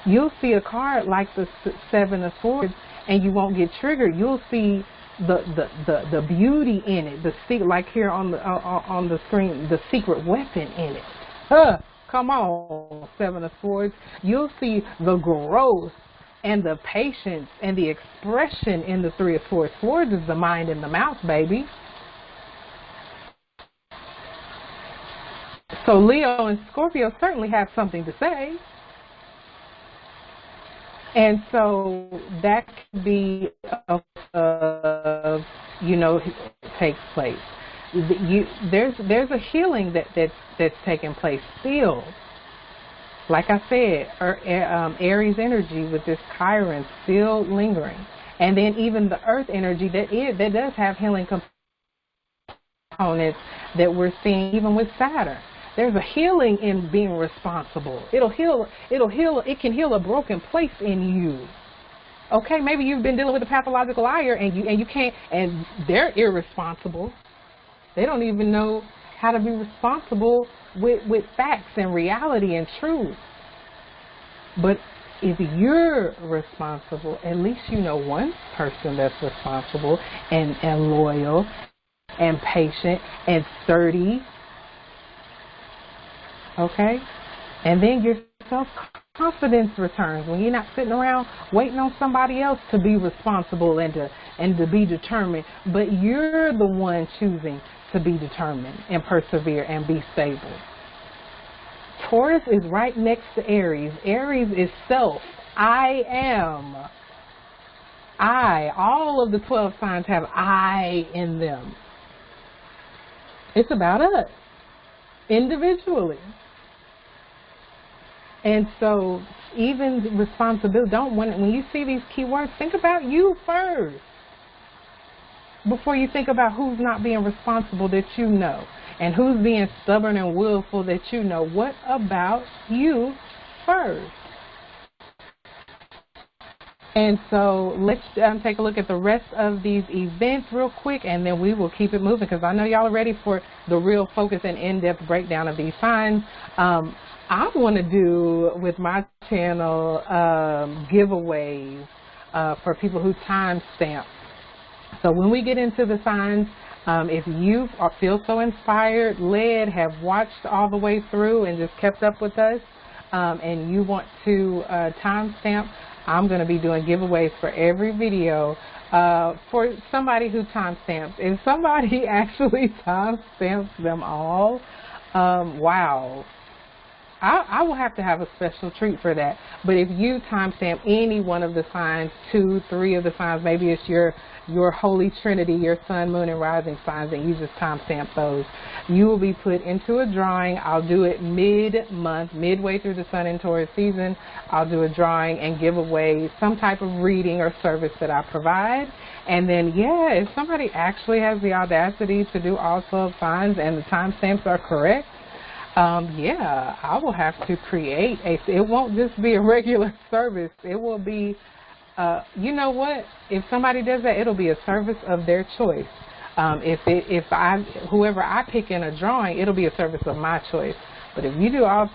You'll see a card like the Seven of Swords and you won't get triggered. You'll see the beauty in it, like here on the screen, the secret weapon in it. Come on, Seven of Swords. You'll see the growth and the patience and the expression in the Three of Swords. Swords is the mind and the mouth, baby. So Leo and Scorpio certainly have something to say. And so that could be, takes place. There's a healing that's taking place still. Like I said, Aries energy with this Chiron still lingering. And then even the Earth energy that does have healing components that we're seeing even with Saturn. There's a healing in being responsible. It can heal a broken place in you. Okay, maybe you've been dealing with a pathological liar and you can't, and they're irresponsible. They don't even know how to be responsible with facts and reality and truth. But if you're responsible, at least you know one person that's responsible and loyal and patient and sturdy. Okay? And then your self-confidence returns when you're not sitting around waiting on somebody else to be responsible and to be determined, but you're the one choosing to be determined and persevere and be stable. Taurus is right next to Aries. Aries is self. I am. All of the 12 signs have I in them. It's about us individually. And so even responsibility, when you see these keywords, think about you first before you think about who's not being responsible that you know and who's being stubborn and willful that you know. What about you first? And so let's take a look at the rest of these events real quick, and then we will keep it moving because I know y'all are ready for the real focus and in-depth breakdown of these signs. I want to do with my channel giveaways for people who time stamp. So when we get into the signs, if you feel so inspired, led, have watched all the way through and just kept up with us, and you want to time stamp, I'm going to be doing giveaways for every video for somebody who time stamps. If somebody actually time stamps them all, wow. I will have to have a special treat for that. But if you timestamp any one of the signs, 2, 3 of the signs, maybe it's your holy trinity, your sun, moon, and rising signs, and you just timestamp those, you will be put into a drawing. I'll do it mid-month, midway through the Sun and Taurus season. I'll do a drawing and give away some type of reading or service that I provide. And then, yeah, if somebody actually has the audacity to do all 12 signs and the timestamps are correct, yeah, I will have to create it won't just be a regular service. It will be, you know what? If somebody does that, it'll be a service of their choice. Whoever I pick in a drawing, it'll be a service of my choice. But if you do all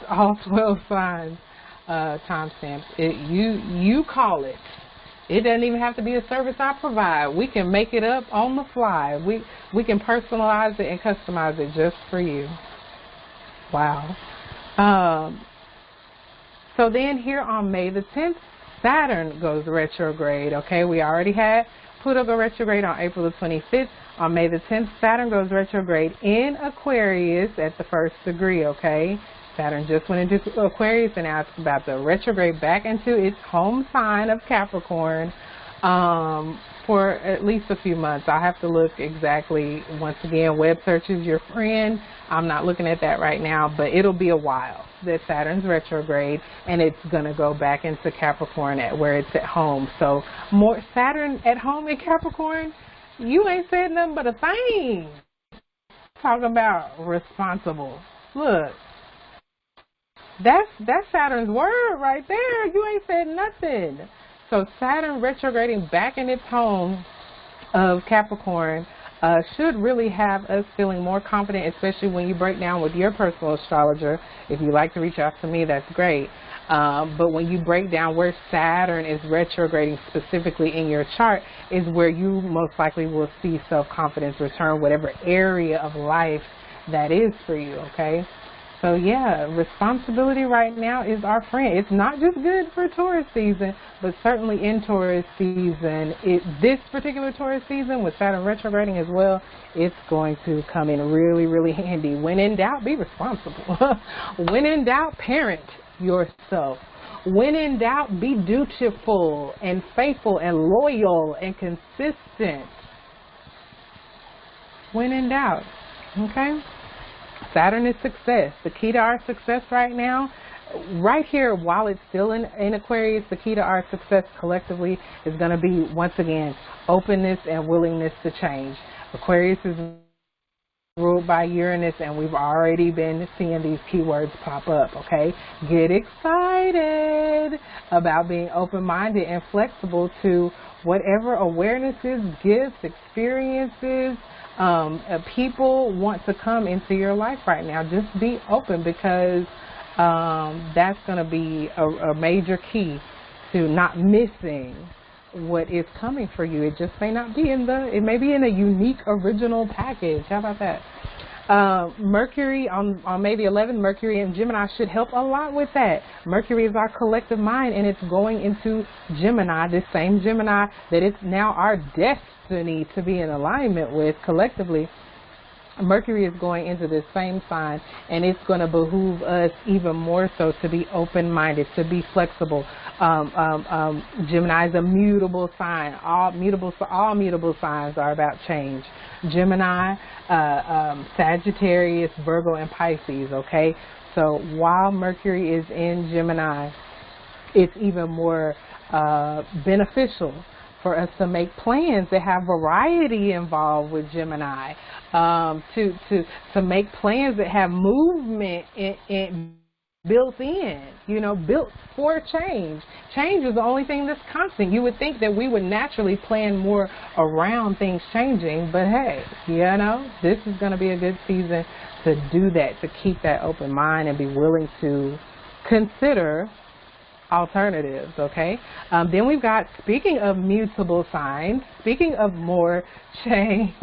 12 signs, timestamps, you call it. It doesn't even have to be a service I provide. We can make it up on the fly. We can personalize it and customize it just for you. Wow. So then here on May the 10th, Saturn goes retrograde. Okay, we already had Pluto go retrograde on April the 25th. On May the 10th, Saturn goes retrograde in Aquarius at the 1st degree. Okay, Saturn just went into Aquarius and now it's about to retrograde back into its home sign of Capricorn for at least a few months. I have to look exactly. Once again, web search is your friend. I'm not looking at that right now, but it'll be a while that Saturn's retrograde, and it's going to go back into Capricorn where it's at home. So more Saturn at home in Capricorn, you ain't said nothing but a thing. Talk about responsible. Look, that's Saturn's word right there. You ain't said nothing. So Saturn retrograding back in its home of Capricorn should really have us feeling more confident, especially when you break down with your personal astrologer. If you like to reach out to me, that's great. But when you break down where Saturn is retrograding specifically in your chart is where you most likely will see self-confidence return, whatever area of life that is for you, okay? So yeah, responsibility right now is our friend. It's not just good for Taurus season, but certainly in Taurus season, this particular Taurus season with Saturn retrograding as well, it's going to come in really, really handy. When in doubt, be responsible. When in doubt, parent yourself. When in doubt, be dutiful and faithful and loyal and consistent. When in doubt, okay? Saturn is success. The key to our success right now, right here, while it's still in Aquarius, the key to our success collectively is going to be, once again, openness and willingness to change. Aquarius is ruled by Uranus, and we've already been seeing these keywords pop up, okay? Get excited about being open-minded and flexible to whatever awarenesses, gifts, experiences, people want to come into your life right now. Just be open, because that's going to be a major key to not missing what is coming for you. It just may not be it may be in a unique original package. How about that? Mercury on May the 11th, Mercury in Gemini should help a lot with that. Mercury is our collective mind, and it's going into Gemini, this same Gemini that it's now our destiny to be in alignment with collectively. Mercury is going into this same sign, and it's going to behoove us even more so to be open-minded, to be flexible. Gemini is a mutable sign. All mutable signs are about change. Gemini, Sagittarius, Virgo, and Pisces, okay? So while Mercury is in Gemini, it's even more beneficial for us to make plans that have variety involved with Gemini, to make plans that have movement in built in, you know, built for change. Change is the only thing that's constant. You would think that we would naturally plan more around things changing, but hey, you know, this is going to be a good season to do that, to keep that open mind and be willing to consider alternatives, okay? Then we've got, speaking of mutable signs, speaking of more change,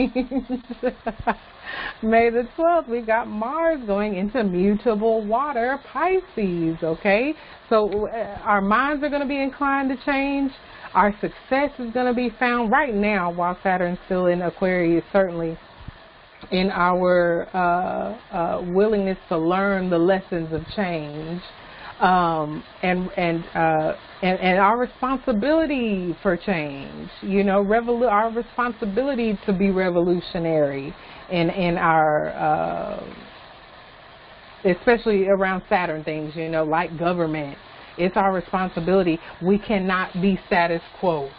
May the 12th, we've got Mars going into mutable water Pisces, okay? So our minds are going to be inclined to change. Our success is going to be found right now while Saturn's still in Aquarius, certainly in our willingness to learn the lessons of change. And our responsibility for change, you know, our responsibility to be revolutionary in our, especially around Saturn things, you know, like government. It's our responsibility. We cannot be status quo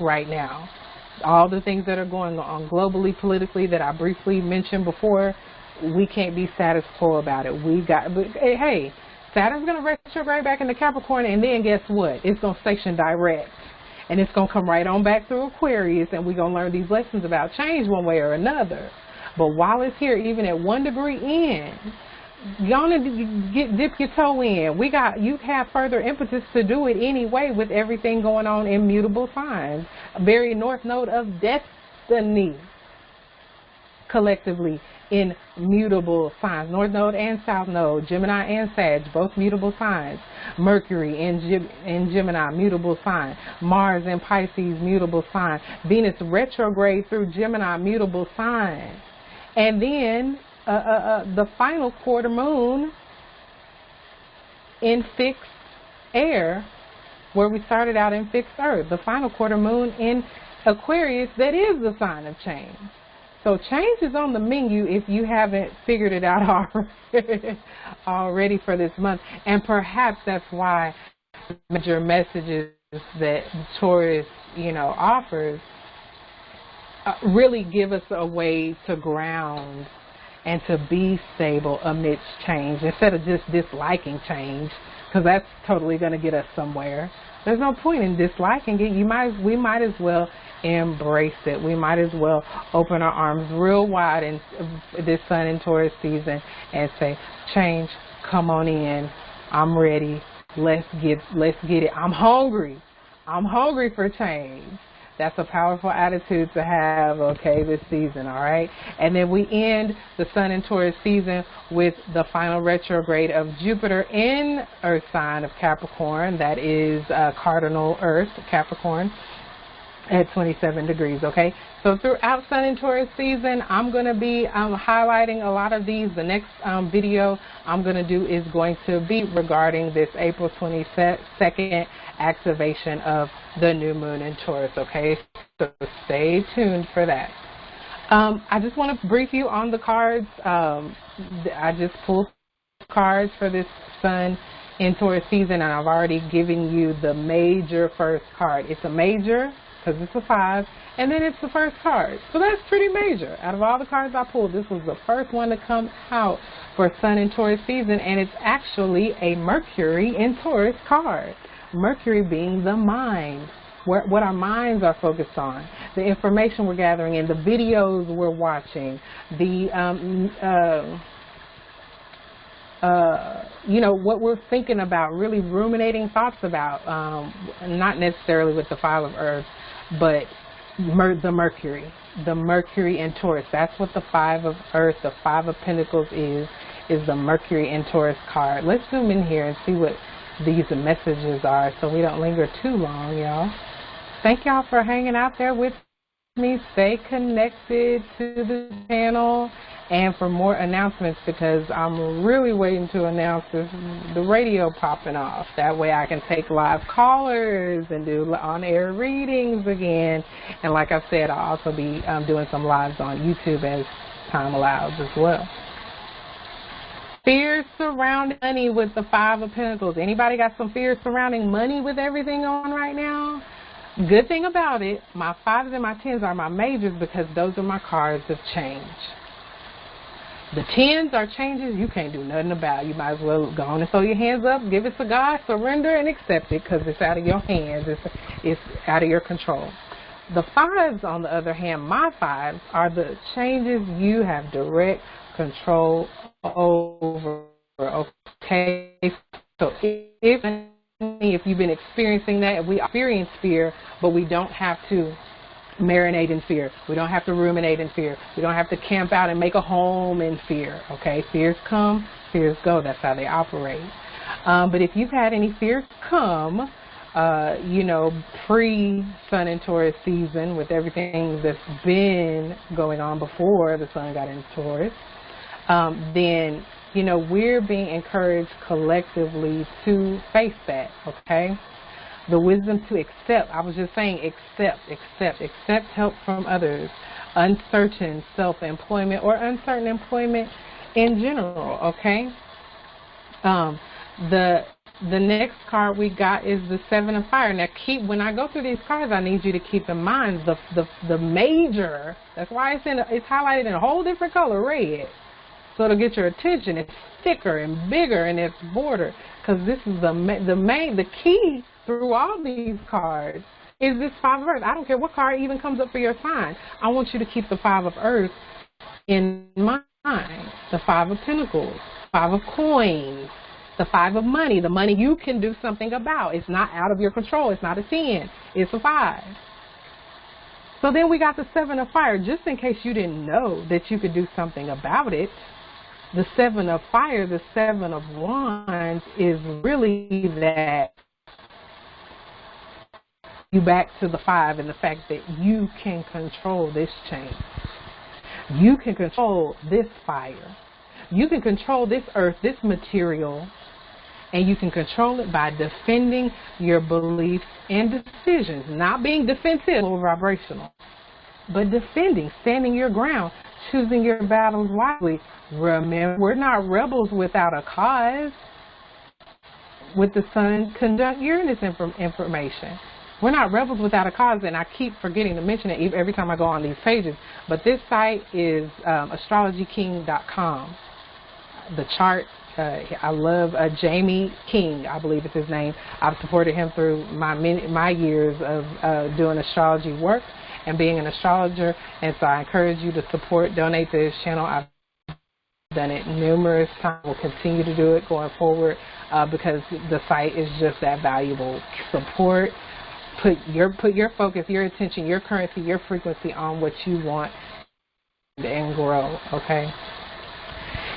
right now. All the things that are going on globally, politically, that I briefly mentioned before, we can't be status quo about it. But hey, Saturn's going to retrograde back into Capricorn, and then guess what? It's going to station direct, and it's going to come right on back through Aquarius, and we're going to learn these lessons about change one way or another. But while it's here, even at 1 degree in, you want to dip your toe in. You have further impetus to do it anyway with everything going on in mutable signs. Very north node of destiny, collectively in mutable signs. North node and south node, Gemini and Sag, both mutable signs. Mercury in Gemini, mutable sign. Mars in Pisces, mutable sign. Venus retrograde through Gemini, mutable sign. And then the final quarter moon in fixed air, where we started out in fixed earth. The final quarter moon in Aquarius, that is the sign of change. So change is on the menu if you haven't figured it out already for this month. And perhaps that's why major messages that Taurus, you know, offers really give us a way to ground and to be stable amidst change instead of just disliking change, because that's totally going to get us somewhere. There's no point in disliking it. We might as well embrace it. We might as well open our arms real wide in this Sun in Taurus season and say, change, come on in. I'm ready. Let's get it. I'm hungry. I'm hungry for change. That's a powerful attitude to have, okay, this season, all right? And then we end the Sun in Taurus season with the final retrograde of Jupiter in Earth sign of Capricorn. That is cardinal Earth, Capricorn, at 27 degrees, okay? So throughout Sun in Taurus season, I'm going to be highlighting a lot of these. The next video I'm going to do is going to be regarding this April 22nd activation of the new moon in Taurus, okay? So stay tuned for that. I just want to brief you on the cards. I just pulled cards for this Sun in Taurus season, and I've already given you the major first card. It's a major because it's a 5, and then it's the first card. So that's pretty major. Out of all the cards I pulled, this was the first one to come out for Sun in Taurus season, and it's actually a Mercury in Taurus card. Mercury being the mind, what our minds are focused on, the information we're gathering in, the videos we're watching, the you know, what we're thinking about, really ruminating thoughts about, not necessarily with the 5 of Earth, but the Mercury in Taurus. That's what the 5 of Earth, the 5 of Pentacles is the Mercury in Taurus card. Let's zoom in here and see what these messages are so we don't linger too long, y'all. Thank y'all for hanging out there with me. Stay connected to the channel and for more announcements, because I'm really waiting to announce the radio popping off. That way I can take live callers and do on-air readings again. And like I said, I'll also be doing some lives on YouTube as time allows as well. Fears surrounding money with the 5 of Pentacles. Anybody got some fears surrounding money with everything on right now? Good thing about it, my 5s and my 10s are my majors, because those are my cards of change. The 10s are changes you can't do nothing about. You might as well go on and throw your hands up, give it to God, surrender and accept it, because it's out of your hands. It's out of your control. The 5s, on the other hand, my 5s, are the changes you have direct control over. Okay, so if you've been experiencing that, we experience fear, but we don't have to marinate in fear. We don't have to ruminate in fear. We don't have to camp out and make a home in fear. Okay, fears come, fears go. That's how they operate. But if you've had any fears come, you know, pre-Sun and Taurus season, with everything that's been going on before the Sun got into Taurus, then, you know, we're being encouraged collectively to face that, okay? The wisdom to accept. I was just saying accept help from others. Uncertain self-employment or uncertain employment in general, okay? The next card we got is the 7 of Fire. Now, when I go through these cards, I need you to keep in mind the major. That's why it's highlighted in a whole different color, red. So it'll get your attention. It's thicker and bigger in its border, because this is the key through all these cards is this 5 of Earth. I don't care what card even comes up for your sign. I want you to keep the 5 of Earth in mind. The 5 of Pentacles, 5 of Coins, the 5 of Money, the money you can do something about. It's not out of your control. It's not a 10. It's a 5. So then we got the 7 of Fire. Just in case you didn't know that you could do something about it, the 7 of Fire, the 7 of Wands, is really that you back to the 5 and the fact that you can control this change. You can control this fire. You can control this earth, this material, and you can control it by defending your beliefs and decisions. Not being defensive or vibrational, but defending, standing your ground, choosing your battles wisely. Remember, we're not rebels without a cause. With the Sun conjunct Uranus information, we're not rebels without a cause, and I keep forgetting to mention it every time I go on these pages. But this site is astrologyking.com. The chart, I love Jamie King, I believe it's his name. I've supported him through my years of doing astrology work and being an astrologer, and so I encourage you to support, donate to this channel. I've done it numerous times. We'll continue to do it going forward because the site is just that valuable. Support. Put your focus, your attention, your currency, your frequency on what you want and grow, okay?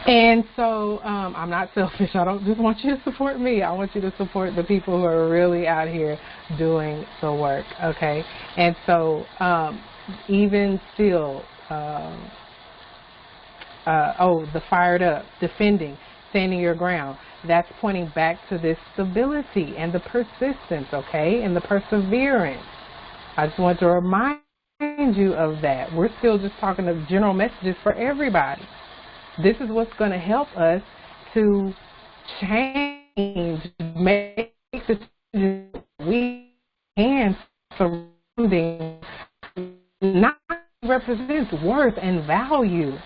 And so I'm not selfish. I don't just want you to support me. I want you to support the people who are really out here doing the work, okay? And so even still, the fired up, defending, standing your ground, that's pointing back to this stability and the persistence, okay, and the perseverance. I just want to remind you of that. We're still just talking of general messages for everybody. This is what's going to help us to change, make the changes we can surrounding not represents worth and value.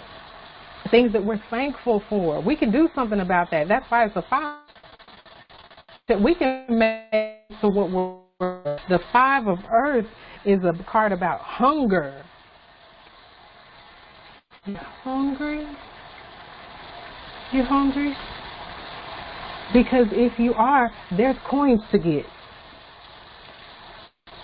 Things that we're thankful for. We can do something about that. That's why it's a 5. That we can make to what we're. The 5 of Earth is a card about hunger. You hungry? You hungry? Because if you are, there's coins to get.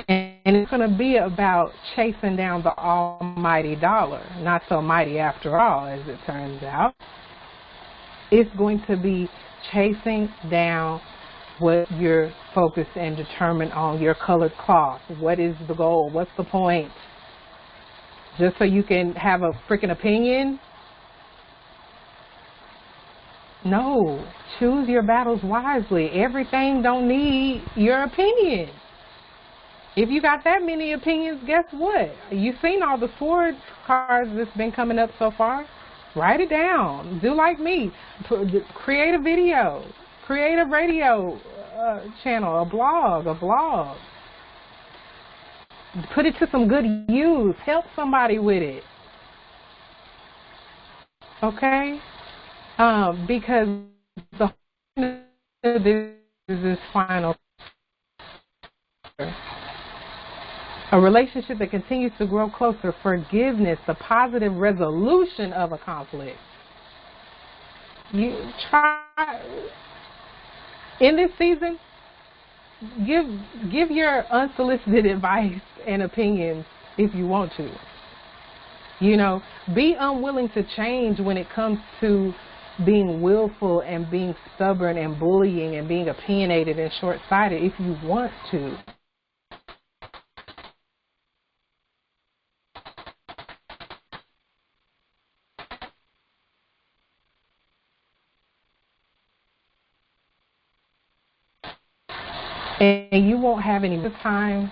And it's going to be about chasing down the almighty dollar. Not so mighty after all, as it turns out. It's going to be chasing down what you're focused and determined on, your colored cloth. What is the goal? What's the point? Just so you can have a freaking opinion? No. Choose your battles wisely. Everything don't need your opinion. If you got that many opinions, guess what? You've seen all the sword cards that's been coming up so far. Write it down. Do like me. Create a video. Create a radio channel, a vlog. Put it to some good use. Help somebody with it. Okay? Because the whole of this is this final. A relationship that continues to grow closer, forgiveness, the positive resolution of a conflict. You try in this season, give your unsolicited advice and opinions if you want to. You know, be unwilling to change when it comes to being willful and being stubborn and bullying and being opinionated and short-sighted if you want to. And you won't have any time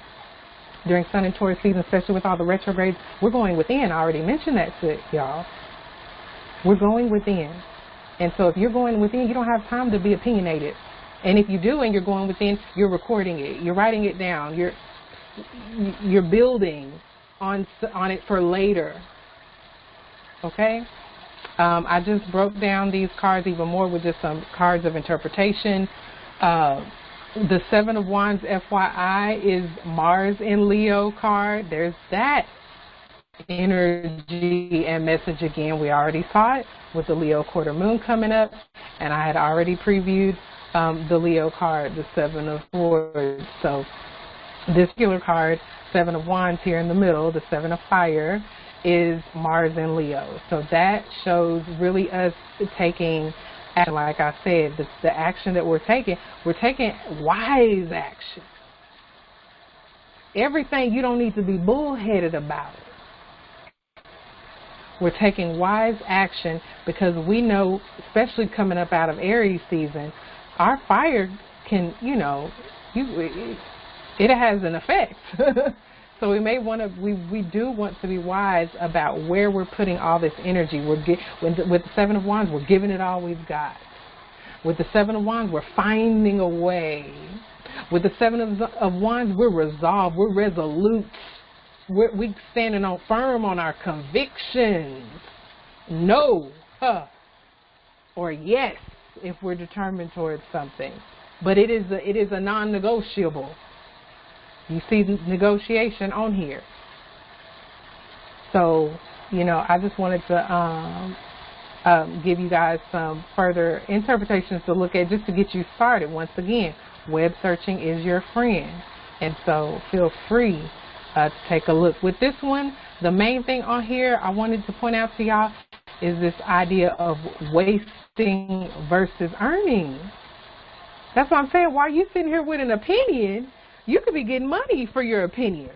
during Sun and Taurus season, especially with all the retrogrades. We're going within. I already mentioned that to y'all. We're going within. And so if you're going within, you don't have time to be opinionated. And if you do and you're going within, you're recording it. You're writing it down. You're building on it for later. Okay? I just broke down these cards even more with just some cards of interpretation. The Seven of Wands, FYI, is Mars in Leo card. There's that energy and message again. We already saw it with the Leo quarter moon coming up, and I had already previewed the Leo card, the Seven of Swords. So this particular card, Seven of Wands here in the middle, the Seven of Fire, is Mars in Leo. So that shows really us taking action. Like I said, the action that we're taking wise action. Everything you don't need to be bullheaded about. We're taking wise action because we know, especially coming up out of Aries season, our fire can, it has an effect. So we may want to, we do want to be wise about where we're putting all this energy. With the Seven of Wands, we're giving it all we've got. With the Seven of Wands, we're finding a way. With the Seven of Wands, we're resolved, we're resolute. We're standing firm on our convictions. No, or yes, if we're determined towards something. But it is a non-negotiable. You see negotiation on here. So, I just wanted to give you guys some further interpretations to look at just to get you started. Once again, web searching is your friend. And so feel free to take a look. With this one, the main thing on here I wanted to point out to y'all is this idea of wasting versus earning. That's what I'm saying. While you sitting here with an opinion, you could be getting money for your opinion.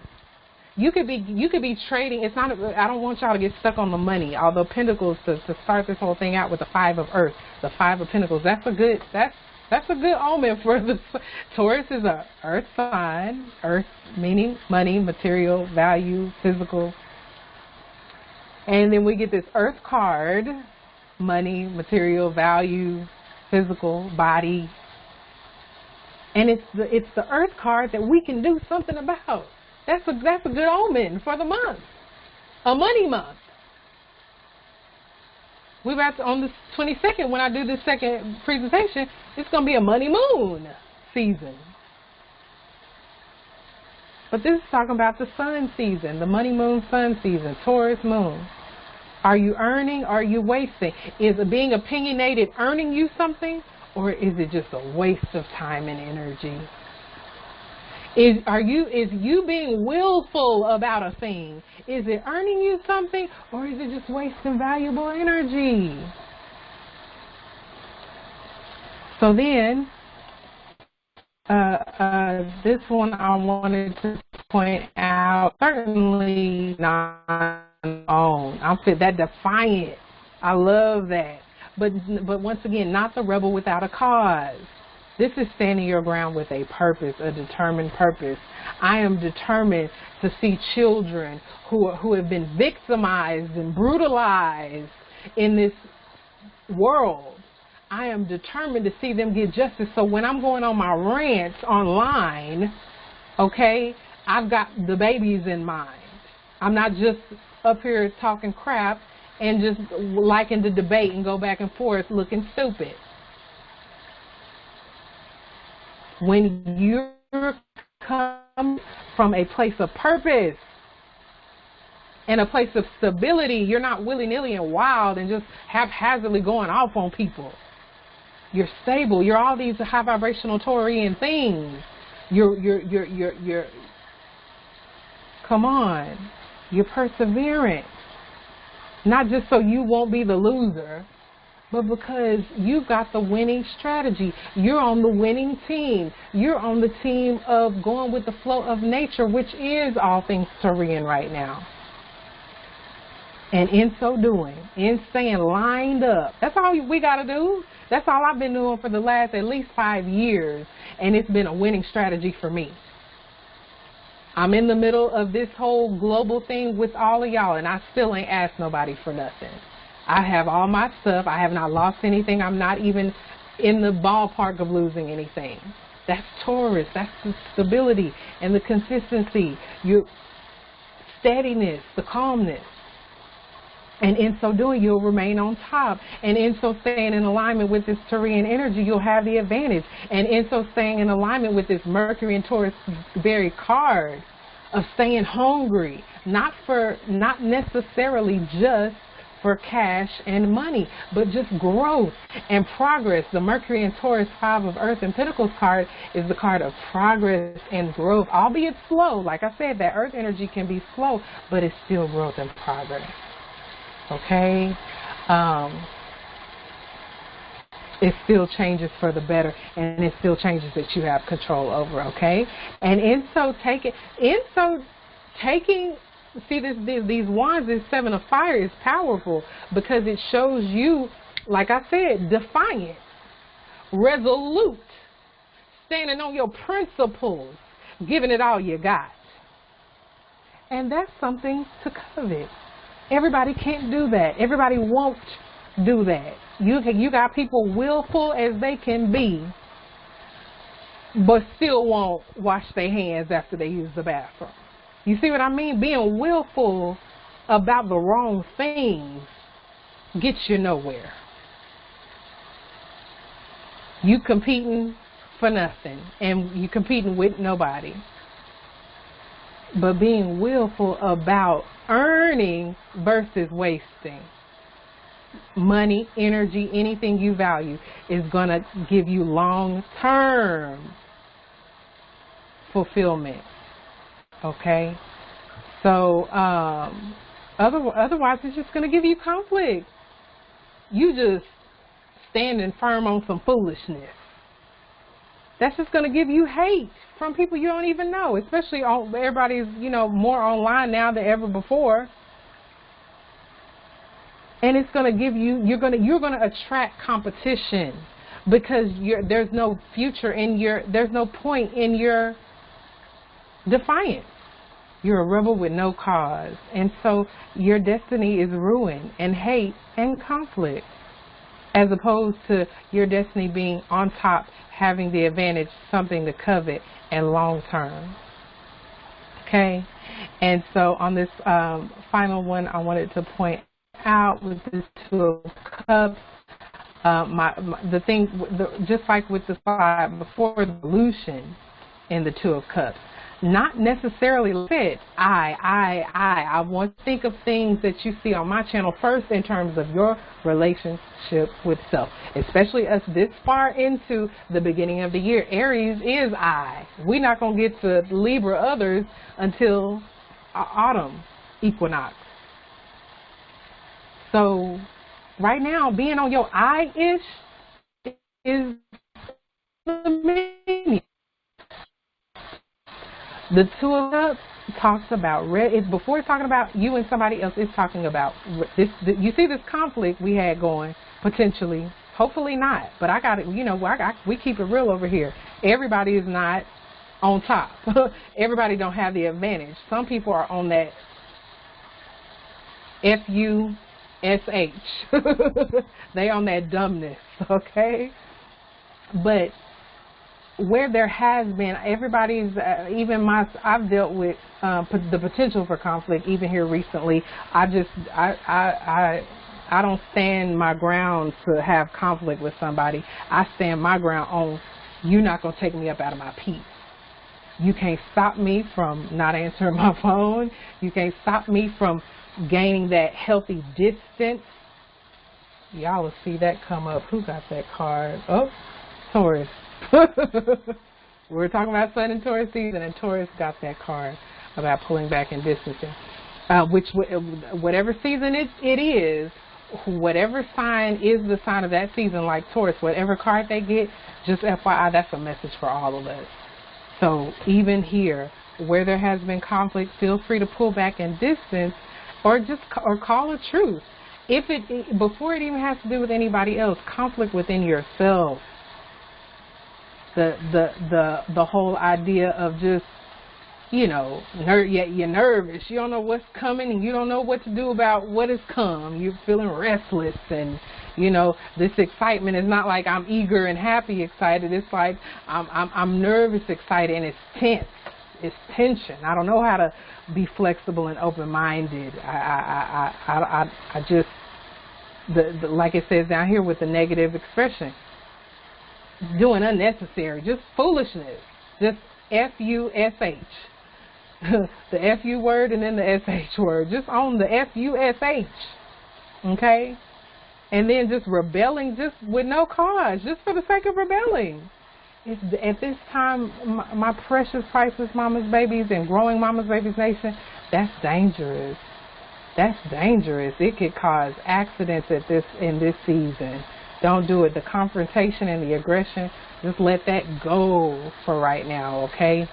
You could be trading. It's not. I don't want y'all to get stuck on the money. Although Pentacles, to start this whole thing out with the Five of Earth, the Five of Pentacles. That's a good omen for the Taurus. Is a Earth sign. Earth meaning money, material, value, physical. And then we get this Earth card: money, material, value, physical, body. And it's the Earth card that we can do something about. That's a good omen for the month, a money month. We're about to, on the 22nd, when I do this second presentation, it's going to be a money moon season. But this is talking about the sun season, the money moon sun season, Taurus moon. Are you earning? Are you wasting? Is being opinionated earning you something? Or is it just a waste of time and energy? Is you being willful about a thing? Is it earning you something, or is it just wasting valuable energy? So then, this one I wanted to point out, certainly non-owned. I'll say that defiant. I love that. But once again, not the rebel without a cause. This is standing your ground with a purpose, a determined purpose. I am determined to see children who have been victimized and brutalized in this world. I am determined to see them get justice. So when I'm going on my rants online, okay, I've got the babies in mind. I'm not just up here talking crap and just liking to debate and go back and forth looking stupid. When you're come from a place of purpose and a place of stability, you're not willy-nilly and wild and just haphazardly going off on people. You're stable. You're all these high vibrational Taurian things. You're come on. You're perseverant. Not just so you won't be the loser, but because you've got the winning strategy. You're on the winning team. You're on the team of going with the flow of nature, which is all things Taurian right now. And in so doing, in staying lined up, that's all we got to do. That's all I've been doing for the last at least 5 years. And it's been a winning strategy for me. I'm in the middle of this whole global thing with all of y'all, and I still ain't asked nobody for nothing. I have all my stuff. I have not lost anything. I'm not even in the ballpark of losing anything. That's Taurus. That's the stability and the consistency, your steadiness, the calmness. And in so doing, you'll remain on top. And in so staying in alignment with this Taurian energy, you'll have the advantage. And in so staying in alignment with this Mercury and Taurus berry card of staying hungry, not necessarily just for cash and money, but just growth and progress. The Mercury and Taurus 5 of Earth and Pentacles card is the card of progress and growth, albeit slow. Like I said, that Earth energy can be slow, but it's still growth and progress. Okay, it still changes for the better, and it still changes that you have control over. Okay, and see these wands, this 7 of fire is powerful because it shows you, like I said, defiant, resolute, standing on your principles, giving it all you got, and that's something to covet. Everybody can't do that. Everybody won't do that. You got people willful as they can be, but still won't wash their hands after they use the bathroom. You see what I mean? Being willful about the wrong things gets you nowhere. You competing for nothing, and you competing with nobody. But being willful about earning versus wasting. Money, energy, anything you value is going to give you long-term fulfillment. Okay? So, otherwise it's just going to give you conflict. You just standing firm on some foolishness. That's just going to give you hate from people you don't even know, especially everybody's, more online now than ever before. And it's going to give you, you're going to attract competition because there's no future in there's no point in your defiance. You're a rebel with no cause. And so your destiny is ruin and hate and conflict, as opposed to your destiny being on top, having the advantage, something to covet, and long term. Okay? And so on this final one, I wanted to point out with this 2 of Cups, just like with the slide before, the illusion in the 2 of Cups. Not necessarily fit. I want to think of things that you see on my channel first in terms of your relationship with self, especially us this far into the beginning of the year. Aries is I. We're not going to get to Libra others until autumn equinox. So right now, being on your I-ish is the menu. The 2 of Cups talks about before it's talking about you and somebody else. It's talking about this. You see this conflict we had going potentially. Hopefully not. But I got it. We keep it real over here. Everybody is not on top. Everybody don't have the advantage. Some people are on that FUSH. They on that dumbness. Okay, but where there has been, everybody's, I've dealt with the potential for conflict even here recently. I don't stand my ground to have conflict with somebody. I stand my ground on, you're not going to take me up out of my peace. You can't stop me from not answering my phone. You can't stop me from gaining that healthy distance. Y'all will see that come up. Who got that card? Oh, Taurus. We're talking about Sun and Taurus season, and Taurus got that card about pulling back and distancing. Whatever season it is, whatever sign is the sign of that season, like Taurus, whatever card they get, just FYI, that's a message for all of us. So even here, where there has been conflict, feel free to pull back and distance, or call a truce. Before it even has to do with anybody else, conflict within yourself. The whole idea of just, you're nervous. You don't know what's coming, and you don't know what to do about what has come. You're feeling restless, and this excitement is not like I'm eager and happy excited. It's like I'm nervous excited, and it's tense. It's tension. I don't know how to be flexible and open-minded. I just, like it says down here with the negative expression, doing unnecessary, just foolishness, just F-U-S-H. The F-U word and then the S-H word. Just on the F-U-S-H. Okay? And then just rebelling just with no cause, just for the sake of rebelling. At this time, my precious, priceless mama's babies and growing mama's babies nation, that's dangerous. That's dangerous. It could cause accidents in this season. Don't do it. The confrontation and the aggression, just let that go for right now, okay?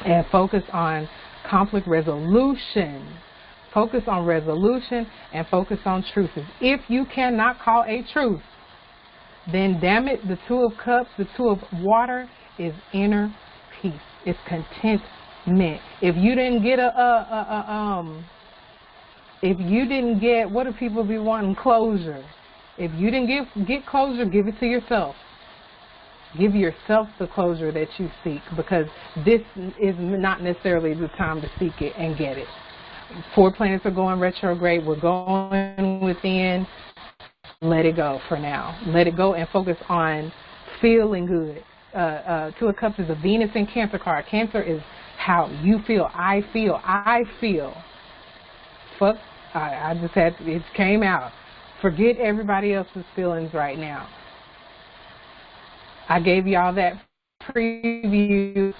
And focus on conflict resolution. Focus on resolution and focus on truces. If you cannot call a truce, then damn it, the Two of Cups, the Two of Water is inner peace. It's contentment. If you didn't get what do people be wanting? Closure. If you didn't get closure, give it to yourself. Give yourself the closure that you seek, because this is not necessarily the time to seek it and get it. 4 planets are going retrograde. We're going within. Let it go for now. Let it go and focus on feeling good. Two of Cups is a Venus and Cancer card. Cancer is how you feel. I feel. Fuck. I just had, it came out. Forget everybody else's feelings right now. I gave y'all that preview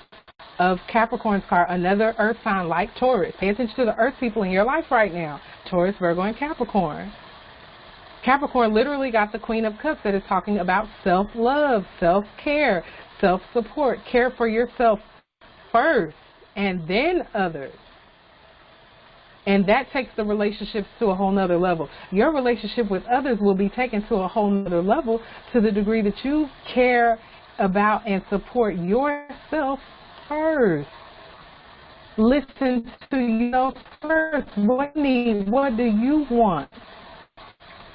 of Capricorn's card, another earth sign like Taurus. Pay attention to the earth people in your life right now. Taurus, Virgo, and Capricorn. Capricorn literally got the Queen of Cups that is talking about self-love, self-care, self-support. Care for yourself first and then others. And that takes the relationships to a whole nother level. Your relationship with others will be taken to a whole nother level to the degree that you care about and support yourself first. Listen to yourself first. What do you want?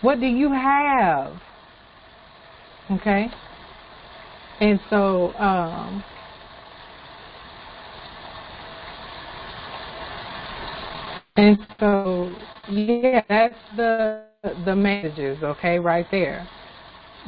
What do you have? Okay? And so, yeah, that's the messages, okay, right there.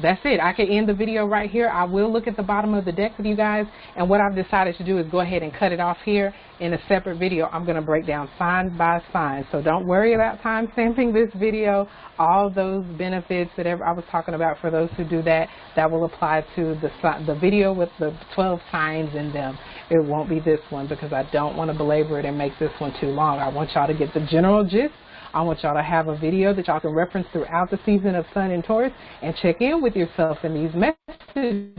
That's it. I can end the video right here. I will look at the bottom of the deck with you guys, and what I've decided to do is go ahead and cut it off here. In a separate video, I'm going to break down sign by sign. So don't worry about time stamping this video. All those benefits that I was talking about for those who do that, that will apply to the video with the 12 signs in them. It won't be this one because I don't want to belabor it and make this one too long. I want y'all to get the general gist. I want y'all to have a video that y'all can reference throughout the season of Sun and Taurus and check in with yourself in these messages.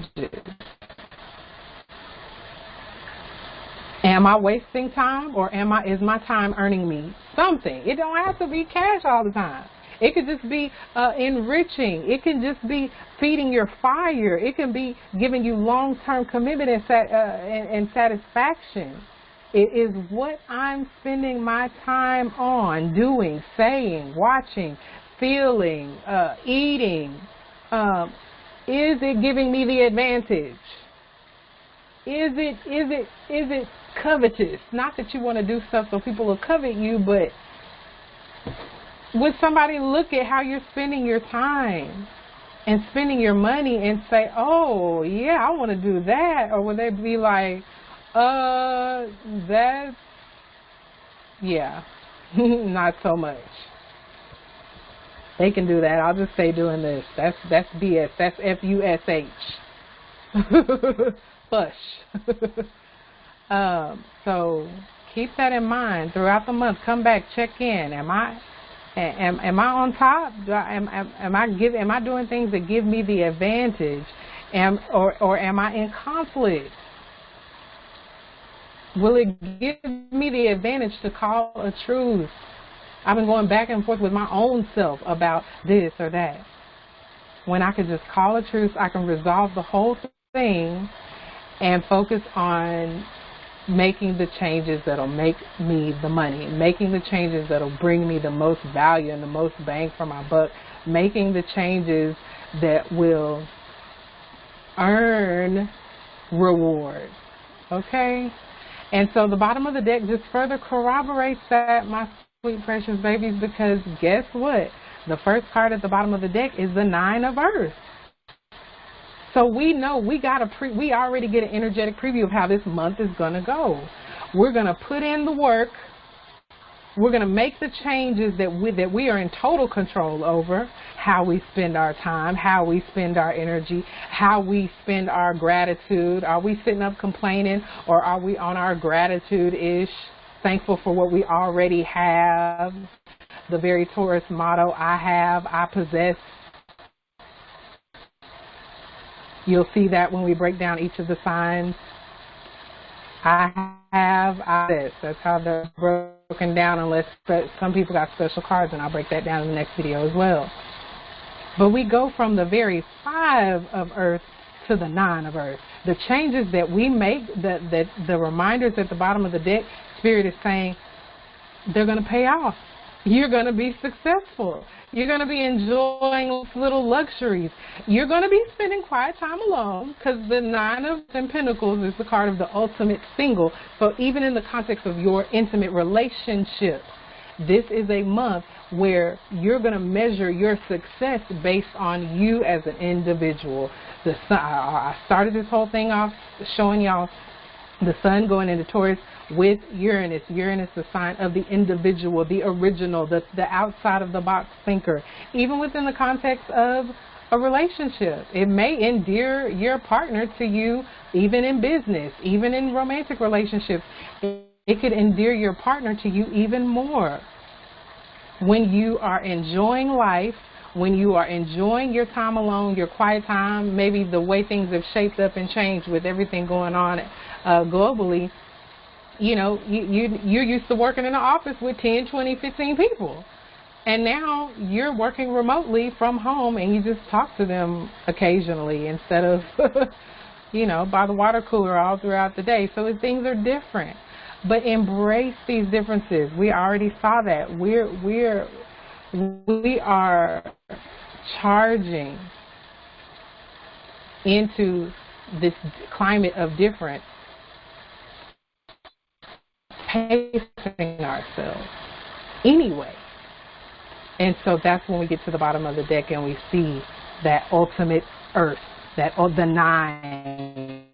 Am I wasting time, or is my time earning me something? It don't have to be cash all the time. It could just be enriching. It can just be feeding your fire. It can be giving you long-term commitment and satisfaction. It is what I'm spending my time on, doing, saying, watching, feeling, eating. Is it giving me the advantage? Is it covetous? Not that you want to do stuff so people will covet you, but would somebody look at how you're spending your time and spending your money and say, oh, yeah, I want to do that? Or would they be like, that's, yeah, not so much. They can do that. I'll just stay doing this. That's BS. That's FUSH. Fush. So keep that in mind throughout the month. Come back, check in. Am I on top? Am I doing things that give me the advantage? Or am I in conflict? Will it give me the advantage to call a truce? I've been going back and forth with my own self about this or that. When I could just call a truce, I can resolve the whole thing and focus on making the changes that'll make me the money, making the changes that'll bring me the most value and the most bang for my buck, making the changes that will earn reward. Okay? And so the bottom of the deck just further corroborates that, my sweet precious babies, because guess what? The first card at the bottom of the deck is the 9 of Earth. So we know we already get an energetic preview of how this month is going to go. We're going to put in the work. We're going to make the changes that we are in total control over. How we spend our time, how we spend our energy, how we spend our gratitude. Are we sitting up complaining, or are we on our gratitude-ish, thankful for what we already have? The very Taurus motto, I possess. You'll see that when we break down each of the signs. I possess. That's how they're broken down, unless some people got special cards, and I'll break that down in the next video as well. But we go from the very 5 of Earth to the 9 of Earth. The changes that we make, the reminders at the bottom of the deck, Spirit is saying they're going to pay off. You're going to be successful. You're going to be enjoying little luxuries. You're going to be spending quiet time alone, because the 9 of Pentacles is the card of the ultimate single. So even in the context of your intimate relationship, this is a month where you're going to measure your success based on you as an individual. I started this whole thing off showing y'all the sun going into Taurus with Uranus. Uranus, the sign of the individual, the original, the outside of the box thinker. Even within the context of a relationship, it may endear your partner to you, even in business, even in romantic relationships. It could endear your partner to you even more when you are enjoying life, when you are enjoying your time alone, your quiet time, maybe the way things have shaped up and changed with everything going on globally. You know, you're used to working in an office with 10, 20, 15 people. And now you're working remotely from home, and you just talk to them occasionally instead of, you know, by the water cooler all throughout the day. So things are different. But embrace these differences. We already saw that. We are charging into this climate of difference, pacing ourselves anyway. And so that's when we get to the bottom of the deck and we see that ultimate Earth, the 9.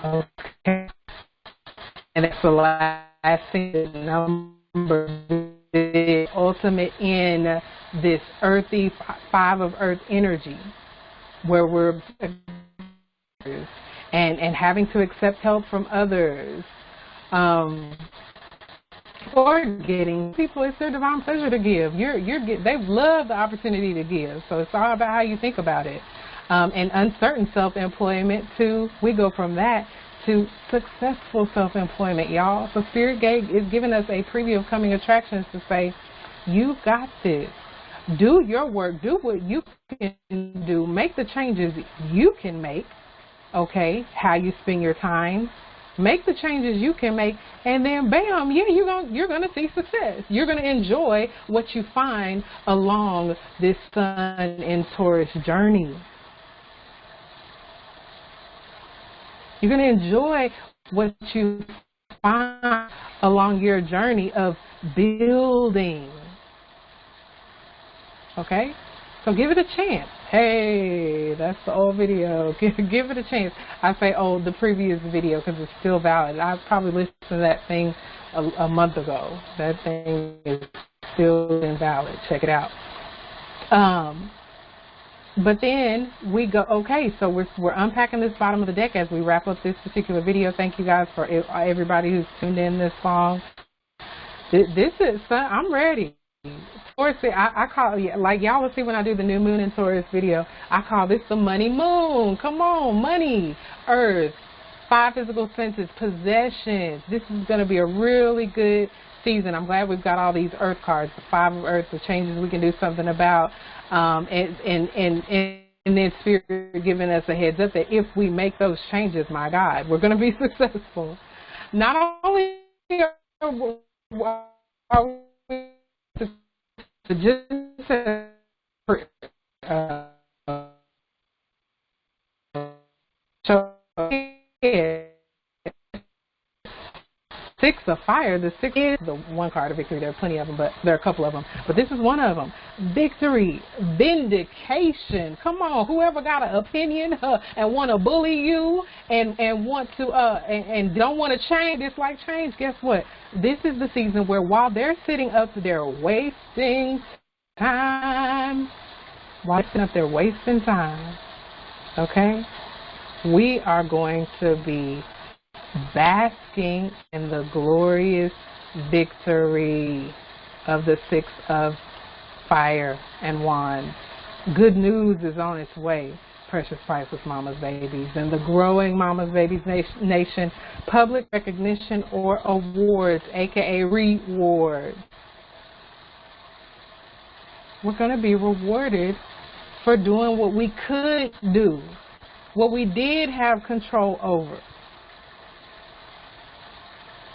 Okay. And that's the last thing, the number, the ultimate in this earthy 5 of Earth energy, where we're and having to accept help from others, or getting people. It's their divine pleasure to give. They love the opportunity to give. So it's all about how you think about it. And uncertain self-employment too. We go from that to successful self-employment, y'all. So Spirit Gate is giving us a preview of coming attractions to say, you got this. Do your work. Do what you can do. Make the changes you can make. Okay, how you spend your time. Make the changes you can make, and then bam, yeah, you're gonna see success. You're gonna enjoy what you find along this Sun in Taurus journey. You're going to enjoy what you find along your journey of building. Okay? So give it a chance. Hey, that's the old video. Give it a chance. I say old, the previous video, because it's still valid. I probably listened to that thing a month ago. That thing is still invalid. Check it out. But then we go, okay, so we're unpacking this bottom of the deck as we wrap up this particular video. Thank you guys for everybody who's tuned in this long. This is, I'm ready. Taurus, I call, like y'all will see when I do the new moon and Taurus video, I call this the money moon. Come on, money, earth, 5 physical senses, possessions. This is going to be a really good season. I'm glad we've got all these earth cards, the 5 of earth, the changes we can do something about, and then Spirit giving us a heads up that if we make those changes, my God, we're going to be successful. Not only are we just so 6 of fire. The 6 is the one card of victory. There are plenty of them, but there are a couple of them. But this is one of them. Victory, vindication. Come on, whoever got an opinion and want to bully you and want to and don't want to change, dislike change. Guess what? This is the season where while they're sitting up, they're wasting time. While they're sitting up, they're wasting time. Okay, we are going to be basking in the glorious victory of the 6 of fire and wands. Good news is on its way, precious priceless mama's babies, and the growing mama's babies nation, public recognition or awards, aka rewards. We're going to be rewarded for doing what we could do, what we did have control over.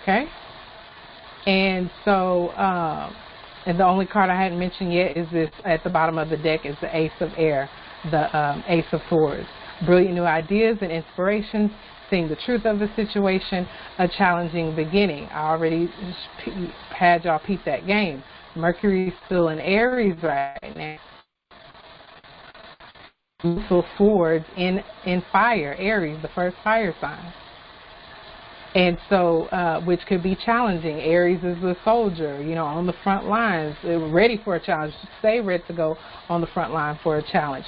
Okay, and so, and the only card I hadn't mentioned yet is this at the bottom of the deck is the Ace of Air, the Ace of Swords. Brilliant new ideas and inspirations, seeing the truth of the situation, a challenging beginning. I already had y'all peep that game. Mercury's still in Aries right now. Beautiful swords in fire, Aries, the first fire sign. And so, which could be challenging. Aries is the soldier, you know, on the front lines, ready for a challenge. Stay ready to go on the front line for a challenge.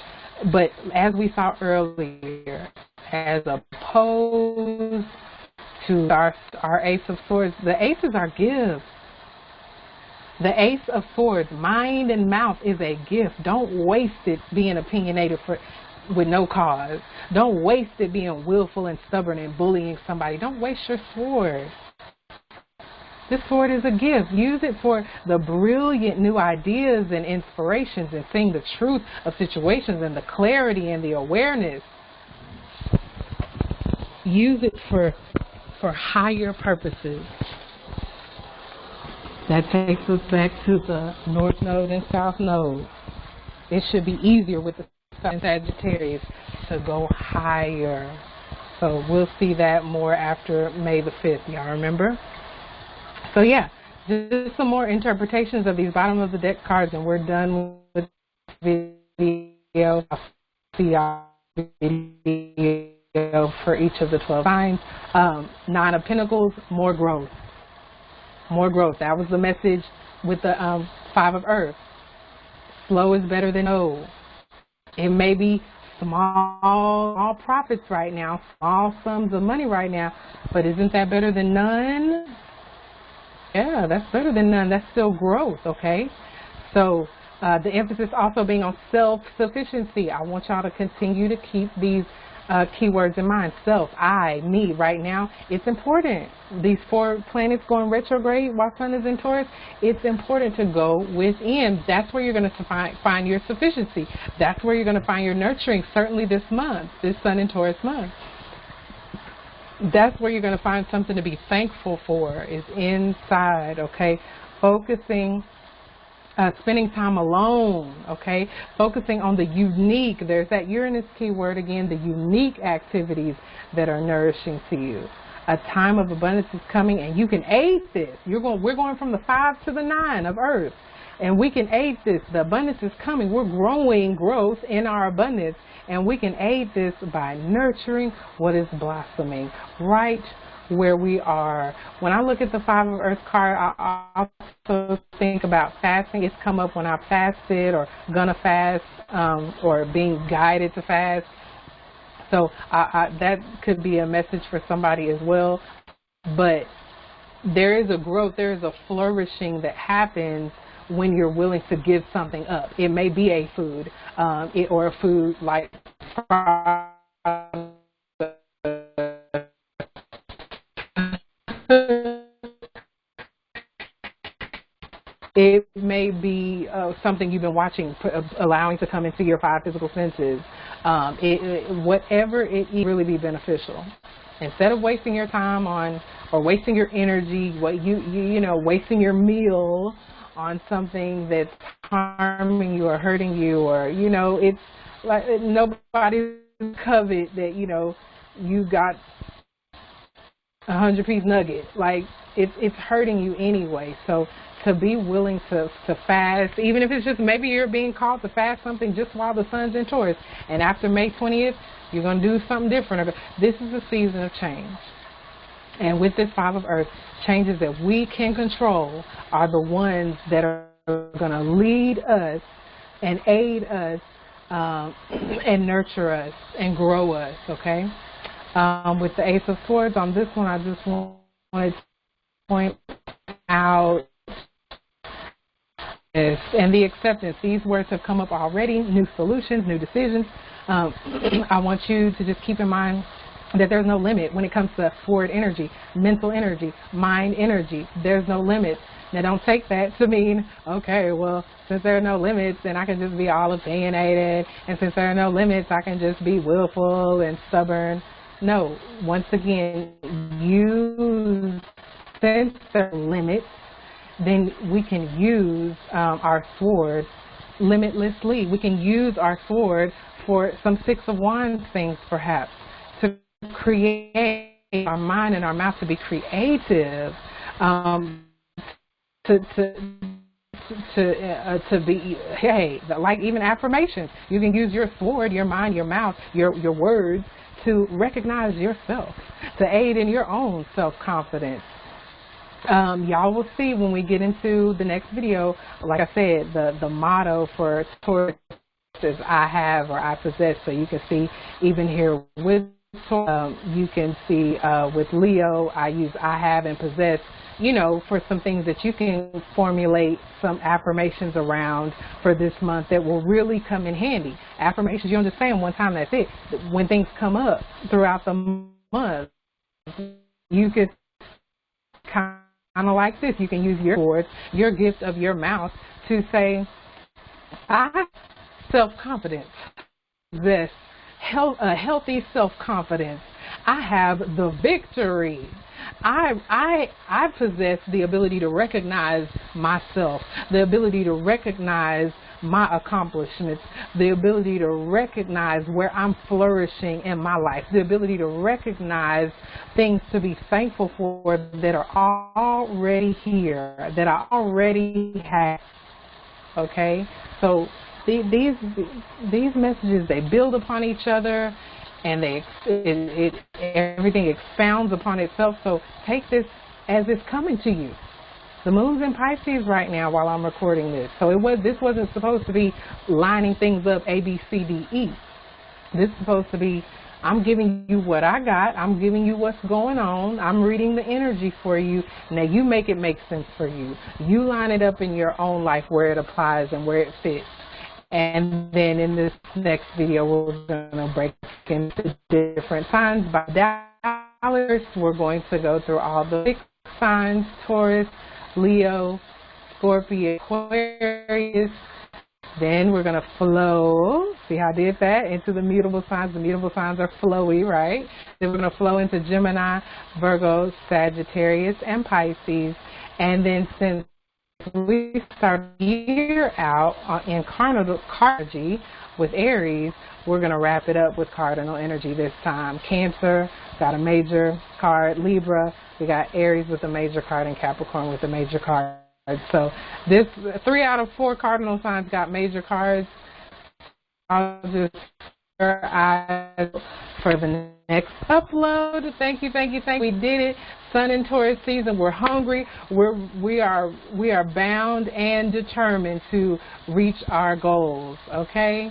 But as we saw earlier, as opposed to our Ace of Swords, the aces are gifts. The Ace of Swords, mind and mouth, is a gift. Don't waste it being opinionated with no cause. Don't waste it being willful and stubborn and bullying somebody. Don't waste your sword. This sword is a gift. Use it for the brilliant new ideas and inspirations and seeing the truth of situations and the clarity and the awareness. Use it for higher purposes. That takes us back to the North Node and South Node. It should be easier with the Sun Sagittarius to go higher. So we'll see that more after May the 5th. Y'all remember? So yeah, just some more interpretations of these bottom of the deck cards, and we're done with the video. I'll see y'all video for each of the 12 signs. 9 of Pentacles, more growth. More growth. That was the message with the 5 of Earth. Slow is better than no. It may be small profits right now, small sums of money right now, but isn't that better than none? Yeah, that's better than none. That's still growth, okay? So the emphasis also being on self-sufficiency. I want y'all to continue to keep these keywords in mind. Self, I, me, right now, it's important. These 4 planets going retrograde while Sun is in Taurus, it's important to go within. That's where you're going to find your sufficiency. That's where you're going to find your nurturing, certainly this month, this Sun in Taurus month. That's where you're going to find something to be thankful for, is inside, okay? Focusing spending time alone, okay? Focusing on the unique. There's that Uranus keyword again, the unique activities that are nourishing to you. A time of abundance is coming, and you can aid this. We're going from the 5 to the 9 of Earth, and we can aid this. The abundance is coming. We're growing growth in our abundance, and we can aid this by nurturing what is blossoming right where we are. When I look at the 5 of Earth card, I also think about fasting. It's come up when I fasted or gonna fast, or being guided to fast. So that could be a message for somebody as well. But there is a growth, there is a flourishing that happens when you're willing to give something up. It may be a food, or a food like it may be something you've been watching, allowing to come into your 5 physical senses. Whatever it is, really be beneficial. Instead of wasting your time on, or wasting your energy, wasting your meal on something that's harming you or hurting you, or it's like nobody covet that you got 100-piece nugget. Like it's hurting you anyway. So to be willing to fast, even if it's just maybe you're being called to fast something just while the sun's in Taurus, and after May 20th you're going to do something different. This is a season of change, and with this 5 of Earth, changes that we can control are the ones that are going to lead us and aid us, and nurture us and grow us. Okay. With the Ace of Swords on this one, I just wanted to point out this and the acceptance. These words have come up already. New solutions, new decisions. I want you to just keep in mind that there's no limit when it comes to forward energy, mental energy, mind energy. There's no limits. Now, don't take that to mean, okay, well, since there are no limits, then I can just be all opinionated, and since there are no limits, I can just be willful and stubborn. No, once again, since there are limits, then we can use our sword limitlessly. We can use our sword for some 6 of Wands things, perhaps, to create our mind and our mouth to be creative, to be, hey, like even affirmations. You can use your sword, your mind, your mouth, your words to recognize yourself, to aid in your own self-confidence. Y'all will see when we get into the next video. Like I said, the motto for Taurus is I have, or I possess. So you can see even here with Taurus, you can see with Leo, I use I have and possess, for some things that you can formulate some affirmations around for this month that will really come in handy. Affirmations, you don't just say them one time, that's it. When things come up throughout the month, you could kind of like this. You can use your words, your gift of your mouth to say, I self-confidence, this healthy self-confidence. I have the victory. I possess the ability to recognize myself, the ability to recognize my accomplishments, the ability to recognize where I'm flourishing in my life, the ability to recognize things to be thankful for that are already here, that I already have. Okay, so these messages, they build upon each other, and everything expounds upon itself. So take this as it's coming to you. The moon's in Pisces right now while I'm recording this. So this wasn't supposed to be lining things up A, B, C, D, E. This is supposed to be, I'm giving you what I got. I'm giving you what's going on. I'm reading the energy for you. Now you make it make sense for you. You line it up in your own life where it applies and where it fits. And then in this next video, we're going to break into different signs by dollars. We're going to go through all the 6 signs: Taurus, Leo, Scorpio, Aquarius. Then we're going to flow. See how I did that? Into the mutable signs. The mutable signs are flowy, right? Then we're going to flow into Gemini, Virgo, Sagittarius, and Pisces. And then since we start the year out in cardinal energy with Aries, we're going to wrap it up with cardinal energy this time. Cancer got a major card, Libra, we got Aries with a major card, and Capricorn with a major card. So this 3 out of 4 cardinal signs got major cards. I'll just your eyes for the next upload. Thank you. We did it. Sun in Taurus season. We're hungry. We are bound and determined to reach our goals. Okay.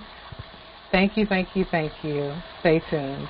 Thank you. Stay tuned.